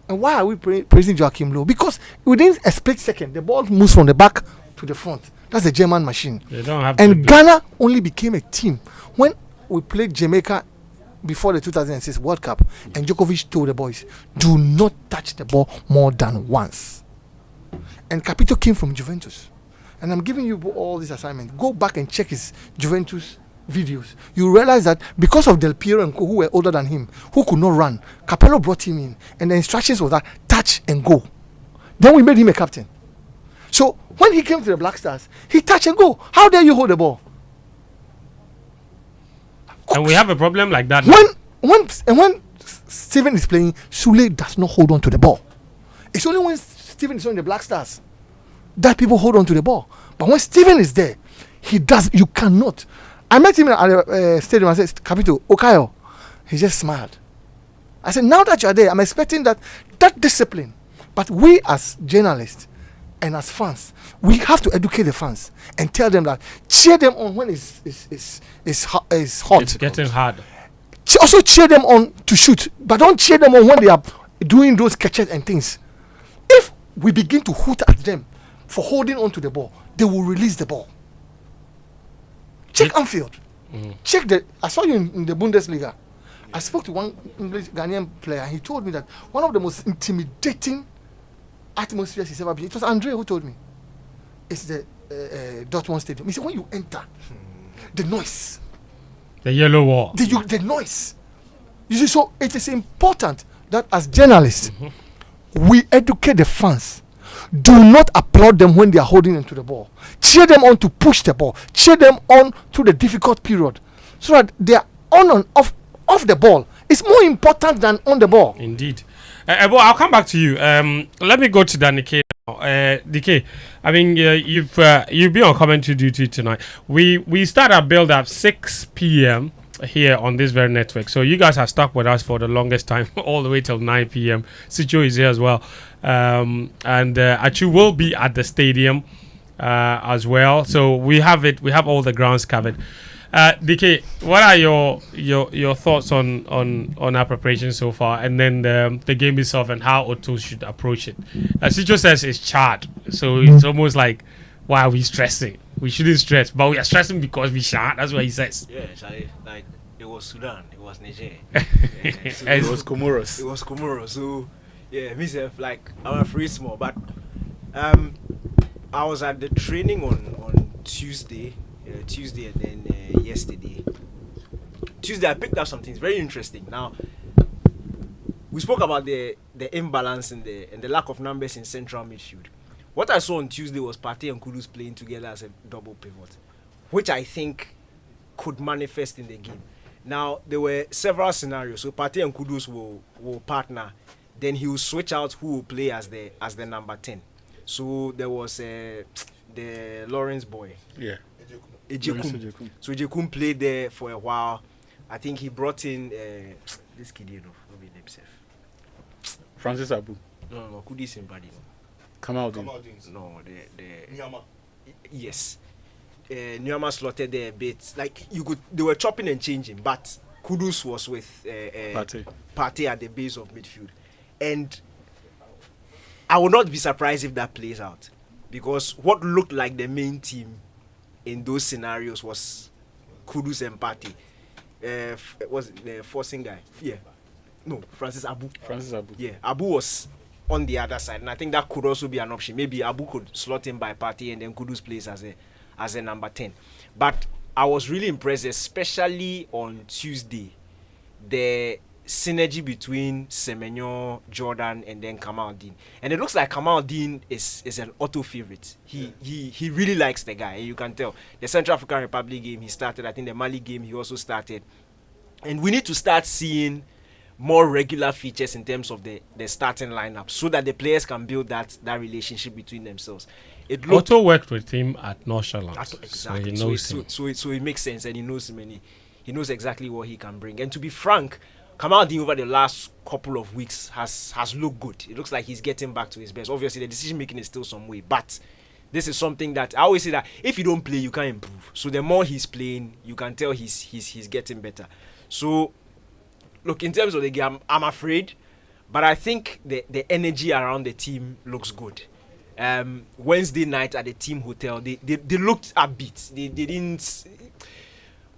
Speaker 8: And why are we praising Joachim Low? Because within a split second, the ball moves from the back to the front. That's a German machine.
Speaker 1: They don't have.
Speaker 8: And Ghana only became a team when we played Jamaica before the 2006 World Cup, and Djokovic told the boys, do not touch the ball more than once. And Capito came from Juventus. And I'm giving you all this assignment. Go back and check his Juventus videos. You realize that because of Del Piero and who were older than him, who could not run, Capello brought him in, and the instructions was that touch and go. Then we made him a captain. So when he came to the Black Stars, he touch and go. How dare you hold the ball?
Speaker 1: And we have a problem like that.
Speaker 8: When Steven is playing, Sule does not hold on to the ball. It's only when Steven is on the Black Stars that people hold on to the ball. But when Steven is there, he does. You cannot. I met him at the stadium. I said, Capito, Okayo. He just smiled. I said, now that you are there, I'm expecting that discipline. But we as journalists and as fans, we have to educate the fans and tell them that, cheer them on when it's hot.
Speaker 1: It's getting hard.
Speaker 8: Also cheer them on to shoot, but don't cheer them on when they are doing those catches and things. If we begin to hoot at them for holding on to the ball, they will release the ball. Check Anfield. Check I saw you in the Bundesliga. I spoke to one English Ghanaian player, and he told me that one of the most intimidating atmospheres he's ever been. It was Andre who told me. It's the Dortmund Stadium. He said, when you enter, the noise.
Speaker 1: The yellow wall.
Speaker 8: The noise. You see, so it is important that as journalists, we educate the fans. Do not applaud them when they are holding into the ball. Cheer them on to push the ball. Cheer them on through the difficult period. So that they are on and off the ball. It's more important than on the ball.
Speaker 1: Indeed. Well, I'll come back to you. Let me go to Danny K now. DK, I mean, you've been on commentary duty tonight. We start our build up 6 p.m. here on this very network. So you guys are stuck with us for the longest time, all the way till 9 p.m. Sicho is here as well. And Ayew will be at the stadium as well. So we have it. We have all the grounds covered. DK, what are your thoughts on our preparation so far, and then the game itself and how Otto should approach it? As Sicho says, it's charred, so it's almost like, why are we stressing? We shouldn't stress, but we are stressing because we shan't. That's what he says.
Speaker 4: Yeah, Charlie, like it was Sudan, it was Niger, so
Speaker 2: It was Comoros.
Speaker 4: It was Comoros. So yeah, myself, like I'm a free small, but I was at the training on Tuesday, and then yesterday. Tuesday I picked up some things very interesting. Now we spoke about the imbalance and the lack of numbers in central midfield. What I saw on Tuesday was Partey and Kudus playing together as a double pivot, which I think could manifest in the game. Now, there were several scenarios. So Partey and Kudus will partner. Then he will switch out who will play as the number 10. So there was the Lawrence boy.
Speaker 2: Yeah.
Speaker 4: Ejekum. So Ejekum played there for a while. I think he brought in this kid, you know, not be himself.
Speaker 2: Francis Abu.
Speaker 4: No, Kudus in body.
Speaker 2: Kamaldeen.
Speaker 4: No, the Nyama. Yes. Nyama slotted there a bit. Like they were chopping and changing, but Kudus was with Partey at the base of midfield. And I would not be surprised if that plays out, because what looked like the main team in those scenarios was Kudus and Partey. Was the forcing guy? Yeah. No, Francis Abu. Yeah, Abu was on the other side, and I think that could also be an option. Maybe Abu could slot in by Partey and then Kudus plays as a number 10. But I was really impressed, especially on Tuesday, the synergy between Semenyo, Jordan, and then Kamaldeen. And it looks like Kamaldeen is an auto favorite. He really likes the guy, and you can tell. The Central African Republic game he started, I think the Mali game he also started. And we need to start seeing more regular features in terms of the starting lineup, so that the players can build that relationship between themselves.
Speaker 1: Otto worked with him at Northland,
Speaker 4: exactly.
Speaker 1: so he knows him.
Speaker 4: So it makes sense, and he knows him, and he knows exactly what he can bring. And to be frank, Kamaldeen over the last couple of weeks has looked good. It looks like he's getting back to his best. Obviously, the decision making is still some way, but this is something that I always say that if you don't play, you can't improve. So the more he's playing, you can tell he's getting better. So look, in terms of the game, I'm afraid, but I think the energy around the team looks good. Wednesday night at the team hotel, they looked upbeat. They didn't.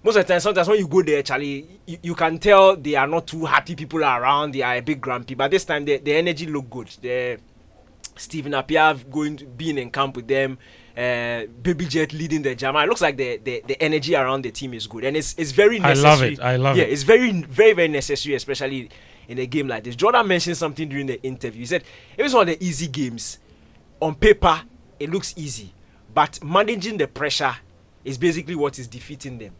Speaker 4: Most of the time, sometimes when you go there, Charlie, you can tell they are not too happy people are around. They are a bit grumpy, but this time the energy looked good. Stephen Appiah being in camp with them. Baby Jet leading the jam. It looks like the energy around the team is good, and it's very necessary.
Speaker 1: I love it.
Speaker 4: Yeah, it's very, very, very necessary, especially in a game like this. Jordan mentioned something during the interview. He said it was one of the easy games. On paper, it looks easy, but managing the pressure is basically what is defeating them.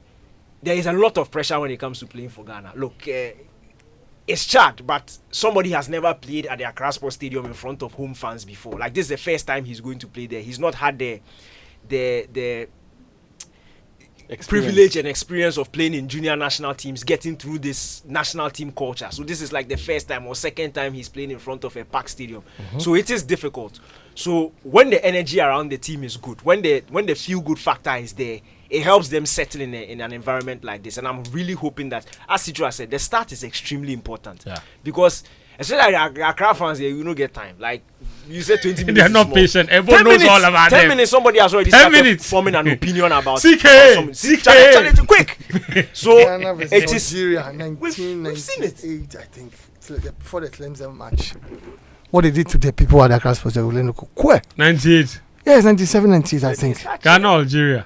Speaker 4: There is a lot of pressure when it comes to playing for Ghana. Look, it's Chad, but somebody has never played at the Accra Sports Stadium in front of home fans before. Like, this is the first time he's going to play there. He's not had the privilege and experience of playing in junior national teams, getting through this national team culture. So this is like the first time or second time he's playing in front of a packed stadium. So it is difficult. So when the energy around the team is good, when the feel good factor is there, it helps them settle in an environment like this. And I'm really hoping that, as Sicho said, the start is extremely important. Yeah. Because especially Accra fans, you don't get time. Like you said, 20 minutes.
Speaker 1: They're not patient. Everyone knows all about
Speaker 4: 10
Speaker 1: them.
Speaker 4: minutes, somebody has already started forming an opinion about
Speaker 1: CK.
Speaker 4: Challenge, quick. So
Speaker 8: Ghana versus
Speaker 4: it is
Speaker 8: Nigeria,
Speaker 4: we've seen it.
Speaker 8: 1998, I think. It's like before the Clemson match. What they did to the people at the Accra Sports Stadium.
Speaker 1: 98.
Speaker 8: Yes, 97, 98, I think.
Speaker 1: Ghana, Algeria.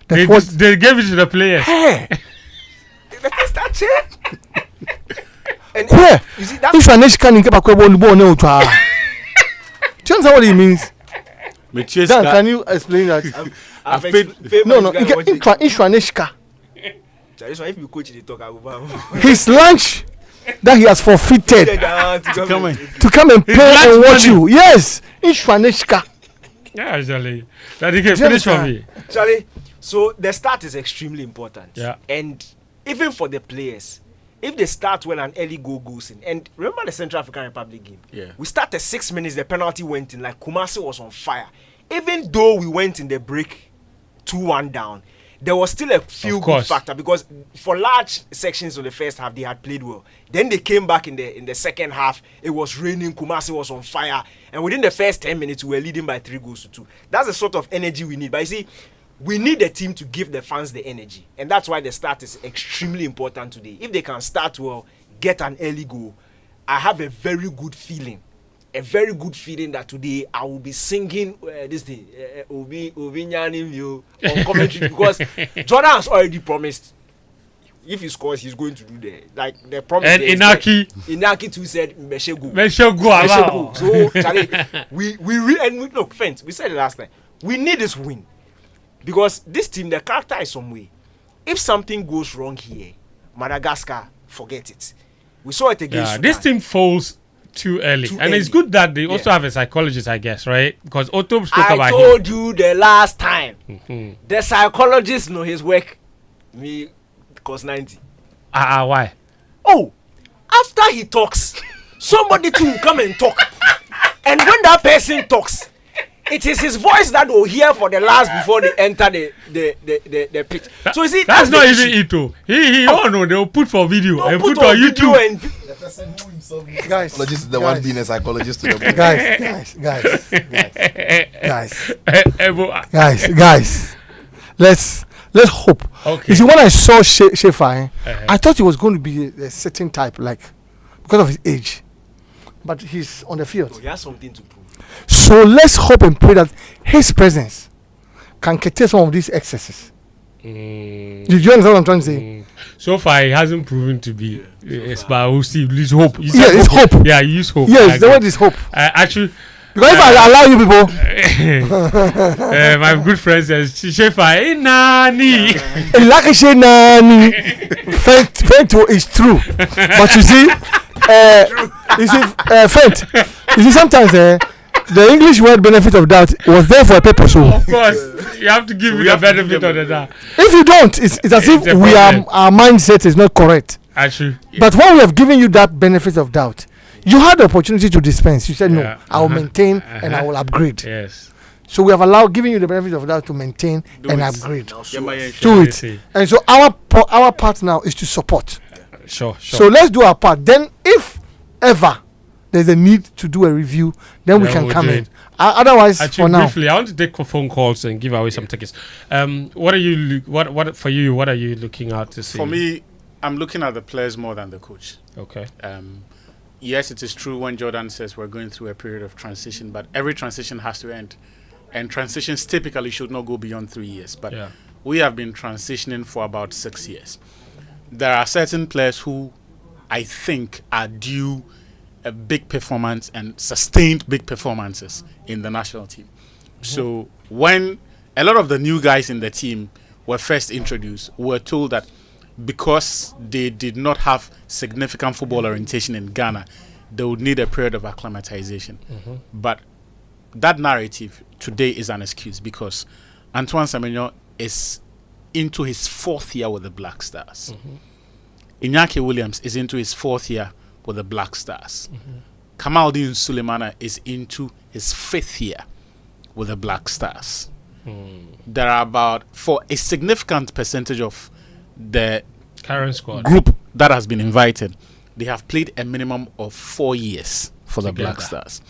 Speaker 8: They
Speaker 1: gave it to the players.
Speaker 8: Hey!
Speaker 4: That's it. And
Speaker 8: Where?
Speaker 4: you see that?
Speaker 8: If you're not can you get a Do you understand what it means? Dan, can you explain that?
Speaker 4: I've paid.
Speaker 8: No. If
Speaker 4: you coach the talk, I will.
Speaker 8: his lunch that he has forfeited to come and play and watch you. Yes, Ishwaneshka.
Speaker 1: Yeah, Charlie. That he can finish for me.
Speaker 4: Charlie, So the start is extremely important.
Speaker 1: Yeah.
Speaker 4: And even for the players, if they start when an early goal goes in, and remember the Central African Republic game?
Speaker 2: Yeah.
Speaker 4: We started 6 minutes, the penalty went in, like Kumasi was on fire. Even though we went in the break 2-1 down, there was still a feel good factor because for large sections of the first half they had played well. Then they came back in the second half. It was raining. Kumasi was on fire, and within the first 10 minutes we were leading by 3-2. That's the sort of energy we need. But you see, we need the team to give the fans the energy, and that's why the start is extremely important today. If they can start well, get an early goal, I have a very good feeling that today I will be singing this thing, Obi Nyanim you on commentary because Jordan has already promised if he scores, he's going to do the promise.
Speaker 1: And
Speaker 4: Inaki too said
Speaker 1: Meshego.
Speaker 4: So Charlie, we look, friends, we said it last time. We need this win because this team, the character is some way. If something goes wrong here, Madagascar, forget it. We saw it against Sudan.
Speaker 1: This team falls too early. It's good that they also have a psychologist, I guess, right? Because Otto spoke about him.
Speaker 4: I told you the last time. The psychologist know his work. Me, cause 90.
Speaker 1: Why?
Speaker 4: Oh, after he talks, somebody too will come and talk. And when that person talks, it is his voice that will hear for the last before they enter the pitch. So you see,
Speaker 1: that's not even Ito. He no, they'll put for video and put on YouTube.
Speaker 5: The person who himself
Speaker 8: Guys,
Speaker 5: psychologist is the
Speaker 8: guys.
Speaker 5: one being a psychologist to the
Speaker 8: guys. Let's hope.
Speaker 1: Okay.
Speaker 8: You see, when I saw Shefai, I thought he was going to be a certain type, like because of his age, but he's on the field.
Speaker 4: So he has something to prove.
Speaker 8: So let's hope and pray that his presence can curtail some of these excesses. Do you understand what I'm trying to say?
Speaker 1: So far, he hasn't proven to be. But we'll see. Use hope.
Speaker 8: It's hope.
Speaker 1: Yeah, use hope.
Speaker 8: Yes, the word is hope.
Speaker 1: Actually,
Speaker 8: because if I allow you people,
Speaker 1: my good friend says, Shefa, nani.
Speaker 8: Lakashe nani. Fent is true, but you see, Fent. You see, sometimes the English word benefit of doubt was there for a purpose. So
Speaker 1: of course, you have to give me the benefit of the doubt.
Speaker 8: If you don't, it's as if our mindset is not correct.
Speaker 1: Actually,
Speaker 8: but when we have given you that benefit of doubt, you had the opportunity to dispense. You said no, I will maintain and I will upgrade.
Speaker 1: Yes.
Speaker 8: So we have giving you the benefit of doubt to maintain and upgrade.
Speaker 1: Do
Speaker 8: it. And so our part now is to support.
Speaker 1: Sure.
Speaker 8: So let's do our part. Then, if ever there's a need to do a review, then we can come in. Otherwise,
Speaker 1: actually,
Speaker 8: for now,
Speaker 1: briefly, I want to take phone calls and give away some tickets. What are you? What for you? What are you looking out to see?
Speaker 2: For me, I'm looking at the players more than the coach.
Speaker 1: Okay.
Speaker 2: Yes, it is true when Jordan says we're going through a period of transition, but every transition has to end, and transitions typically should not go beyond 3 years. But we have been transitioning for about 6 years. There are certain players who I think are due a big performance and sustained big performances in the national team. So when a lot of the new guys in the team were first introduced, we were told that because they did not have significant football orientation in Ghana, they would need a period of acclimatization. But that narrative today is an excuse because Antoine Semenyo is into his 4th year with the Black Stars. Iñaki Williams is into his 4th year with the Black Stars. Kamaldeen Sulemana is into his 5th year with the Black Stars. There are about, for a significant percentage of the
Speaker 1: current squad
Speaker 2: group that has been invited, they have played a minimum of 4 years for the Black Stars.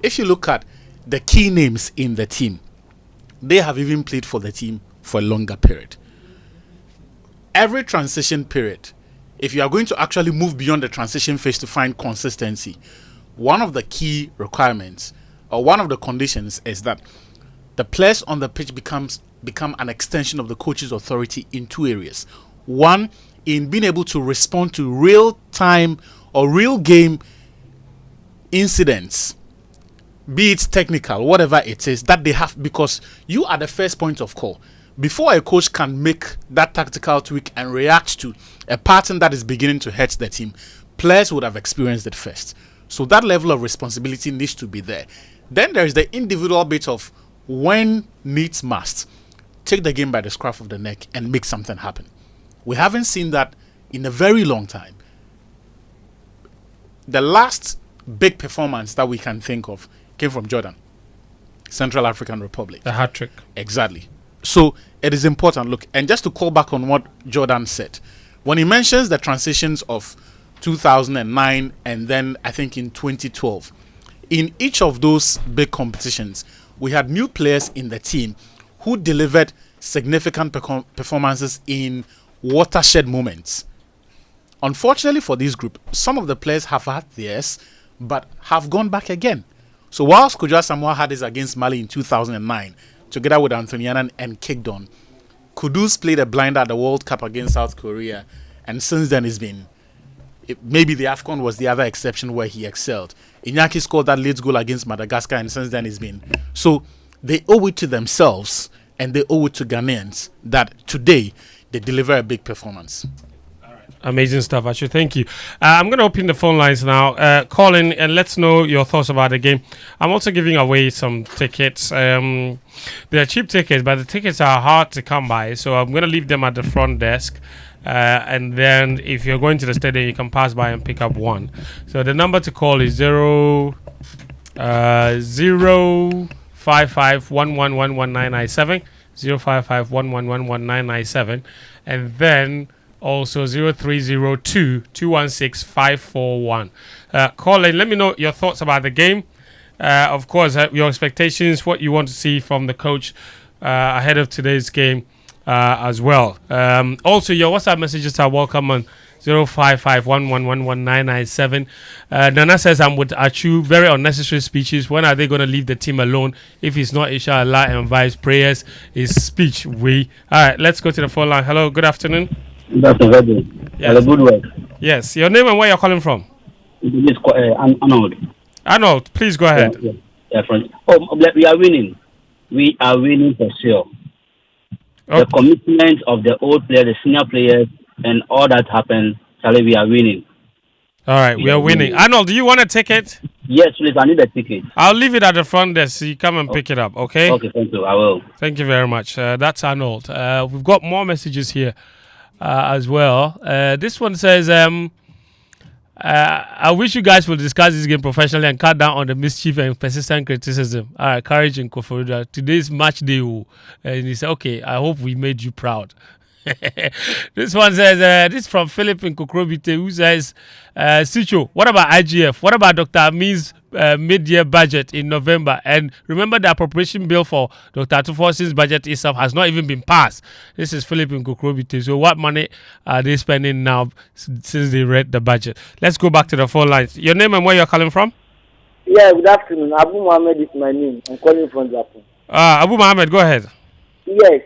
Speaker 2: If you look at the key names in the team, they have even played for the team for a longer period. Every transition period, if you are going to actually move beyond the transition phase to find consistency, one of the key requirements or one of the conditions is that the players on the pitch become an extension of the coach's authority in 2 areas. One, in being able to respond to real time or real game incidents, be it technical, whatever it is that they have, because you are the first point of call. Before a coach can make that tactical tweak and react to a pattern that is beginning to hurt the team, players would have experienced it first. So that level of responsibility needs to be there. Then there is the individual bit of when needs must. take the game by the scruff of the neck and make something happen. We haven't seen that in a very long time. The last big performance that we can think of came from Jordan, Central African Republic.
Speaker 1: The hat trick.
Speaker 2: Exactly. So it is important. Look, and just to call back on what Jordan said, when he mentions the transitions of 2009 and then I think in 2012, in each of those big competitions, we had new players in the team who delivered significant performances in watershed moments. Unfortunately for this group, some of the players have had theirs, but have gone back again. So whilst Kujua Samoa had his against Mali in 2009, together with Anthony Annan and kicked on, Kudus played a blinder at the World Cup against South Korea, and since then maybe the AFCON was the other exception where he excelled. Iñaki scored that late goal against Madagascar, and since then so they owe it to themselves and they owe it to Ghanaians that today they deliver a big performance.
Speaker 1: Amazing stuff, Ayew. Thank you. I'm going to open the phone lines now. Call in and let's know your thoughts about the game. I'm also giving away some tickets. They're cheap tickets, but the tickets are hard to come by. So I'm going to leave them at the front desk. And then if you're going to the stadium, you can pass by and pick up one. So the number to call is 05511119997, 05511119997, and then also 0302-216-541. Call in. Let me know your thoughts about the game. Of course, your expectations, what you want to see from the coach ahead of today's game as well. Also, your WhatsApp messages are welcome on 05511119997. Nana says, I'm with Ayew. Very unnecessary speeches. When are they going to leave the team alone? If it's not inshallah and vice prayers, is speech. All right, let's go to the phone line. Hello, good afternoon.
Speaker 9: That's a very good work.
Speaker 1: Yes, your name and where you're calling from?
Speaker 9: It's Arnold.
Speaker 1: Arnold, please go ahead.
Speaker 9: Friend. We are winning. We are winning for sure.
Speaker 1: Okay.
Speaker 9: The commitment of the old players, the senior players, and all that happened, Charlie, we are winning.
Speaker 1: All right, we are winning. Arnold, do you want a ticket?
Speaker 9: Yes, please, I need a ticket.
Speaker 1: I'll leave it at the front desk so you come and pick it up, okay?
Speaker 9: Okay, thank you, I will.
Speaker 1: Thank you very much. That's Arnold. We've got more messages here as well. This one says, I wish you guys will discuss this game professionally and cut down on the mischief and persistent criticism. All right, courage in Koforidua. Today's match day. And he said, okay, I hope we made you proud. This one says, this is from Philip in Kokrobite, who says, Sicho, what about IGF? What about Dr. Amin's mid-year budget in November? And remember, the appropriation bill for Dr. Atuforsin's budget itself has not even been passed. This is Philip in Kokrobite. So what money are they spending now since they read the budget? Let's go back to the phone lines. Your name and where you're calling from?
Speaker 10: Yeah, good afternoon. Abu Mohammed is my name. I'm calling from Japan.
Speaker 1: Abu Mohammed, go ahead.
Speaker 10: Yes.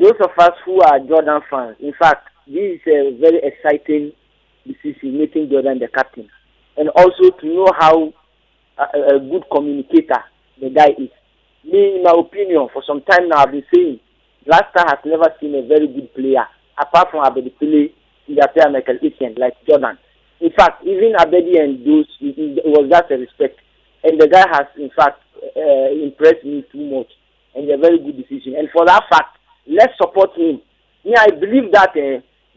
Speaker 10: Those of us who are Jordan fans, in fact, this is a very exciting decision, making Jordan the captain. And also to know how a good communicator the guy is. Me, in my opinion, for some time now, I've been saying, Blaster has never seen a very good player, apart from Abedi Pele, Ingapia, Michael Essien, like Jordan. In fact, even Abedi and those, it was just a respect. And the guy has, in fact, impressed me too much. And a very good decision. And for that fact, let's support him. Yeah, I believe that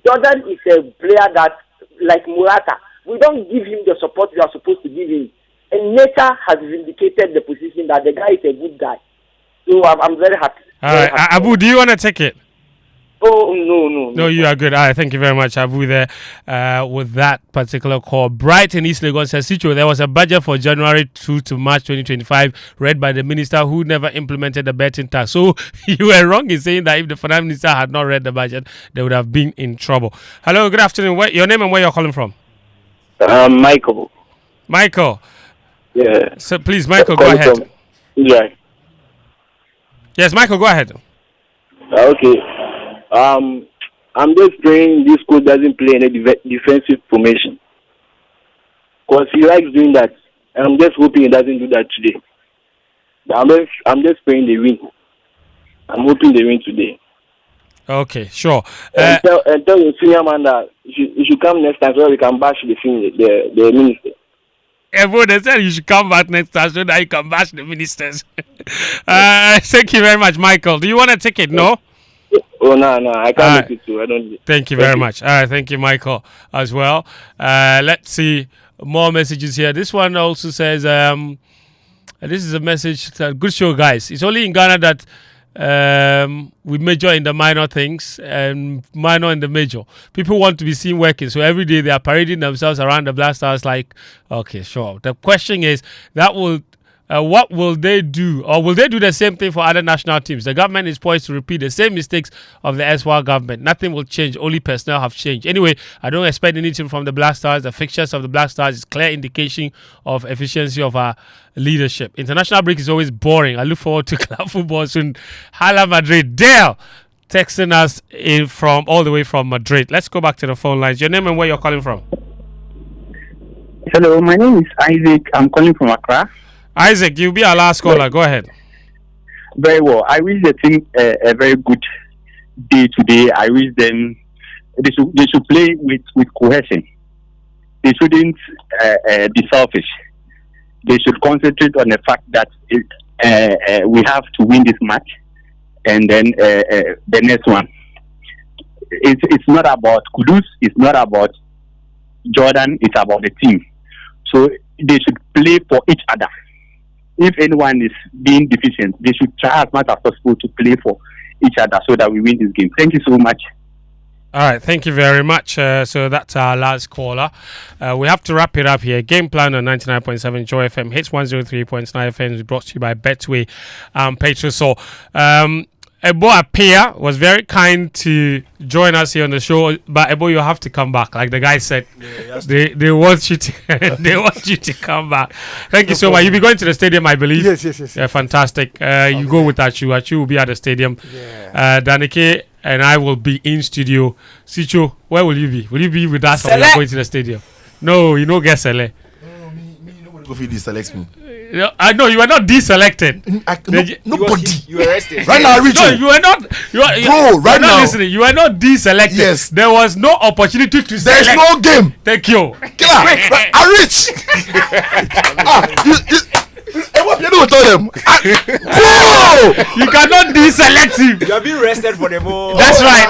Speaker 10: Jordan is a player that, like Murata, we don't give him the support we are supposed to give him. And nature has vindicated the position that the guy is a good guy. So I'm very happy.
Speaker 1: All right, Abu, do you want to take it?
Speaker 10: Oh, no.
Speaker 1: No, you are good. All right, thank you very much, Abu, there with that particular call. Bright in East Legon says, Sicho, there was a budget for January 2 to March 2025 read by the minister who never implemented the betting tax. So you were wrong in saying that if the finance minister had not read the budget, they would have been in trouble. Hello, good afternoon. Your name and where you're calling from?
Speaker 11: Michael.
Speaker 1: Michael.
Speaker 11: Yeah.
Speaker 1: So please, Michael, go ahead.
Speaker 11: Yeah.
Speaker 1: Yes, Michael, go ahead.
Speaker 11: Okay. I'm just praying this coach doesn't play any defensive formation, because he likes doing that. And I'm just hoping he doesn't do that today. But I'm just praying they win. I'm hoping they win today.
Speaker 1: Okay, sure.
Speaker 11: And tell the senior man that you should come next time so we can bash the minister.
Speaker 1: Everyone they said you should come back next time so that you can bash the ministers. Thank you very much, Michael. Do you want a ticket? No?
Speaker 11: Oh no, I can't make it too. I don't.
Speaker 1: Thank you very much. All right, thank you, Michael, as well. Let's see more messages here. This one also says, this is a message. Good show, guys. It's only in Ghana that we major in the minor things and minor in the major. People want to be seen working, so every day they are parading themselves around the Black Stars like, okay, sure. The question is, what will they do? Or will they do the same thing for other national teams? The government is poised to repeat the same mistakes of the SWAL government. Nothing will change. Only personnel have changed. Anyway, I don't expect anything from the Black Stars. The fixtures of the Black Stars is clear indication of efficiency of our leadership. International break is always boring. I look forward to club football soon. Hala Madrid. Dale texting us in from all the way from Madrid. Let's go back to the phone lines. Your name and where you're calling from?
Speaker 12: Hello, my name is Isaac. I'm calling from Accra.
Speaker 1: Isaac, you'll be our last caller. Go ahead.
Speaker 12: Very well. I wish the team a very good day today. I wish them they should play with cohesion. They shouldn't be selfish. They should concentrate on the fact that we have to win this match, and then the next one. It's not about Kudus. It's not about Jordan. It's about the team. So they should play for each other. If anyone is being deficient, they should try as much as possible to play for each other so that we win this game. Thank you so much.
Speaker 1: All right, thank you very much. So that's our last caller. We have to wrap it up here. Game plan on 99.7 Joy FM, hits 103.9 FM is brought to you by Betway Patreon. So, Ebo Apia was very kind to join us here on the show, but Ebo, you have to come back. Like the guy said, they want you to they want you to come back. Thank you so much. You'll be going to the stadium, I believe.
Speaker 8: Yes.
Speaker 1: Yeah, fantastic. You go with Ayew. Ayew will be at the stadium.
Speaker 8: Yeah.
Speaker 1: Danike and I will be in studio. Sicho, where will you be? Will you be with us or are you going to the stadium? No, you know, get Sele.
Speaker 5: Go feed this, select me.
Speaker 1: I know you were not deselected.
Speaker 5: Nobody.
Speaker 4: You were arrested.
Speaker 5: Right now, Richard.
Speaker 1: No, you were not.
Speaker 5: Bro, right now.
Speaker 1: Listening. You were not deselected.
Speaker 5: Yes.
Speaker 1: There was no opportunity to
Speaker 5: There's
Speaker 1: select.
Speaker 5: no game.
Speaker 1: Thank you.
Speaker 5: Killer. I reach. You don't tell them. Bro.
Speaker 1: You cannot deselect him.
Speaker 4: You have been arrested for the ball.
Speaker 1: That's right.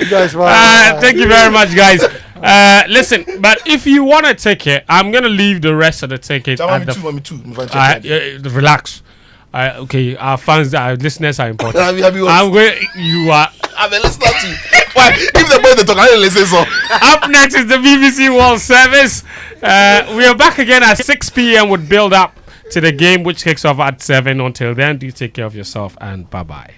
Speaker 8: Guys,
Speaker 1: Thank you very much, guys. Listen, but if you want a ticket, I'm gonna leave the rest of the ticket.
Speaker 5: Me too.
Speaker 1: Relax. Okay, our fans, our listeners are important.
Speaker 5: I'm
Speaker 1: going. You are.
Speaker 5: I'm a listener to. Why? If the boy they talk, I don't listen. So
Speaker 1: up next is the BBC World Service. We are back again at 6 p.m. with build up to the game, which kicks off at 7. Until then, do take care of yourself and bye bye.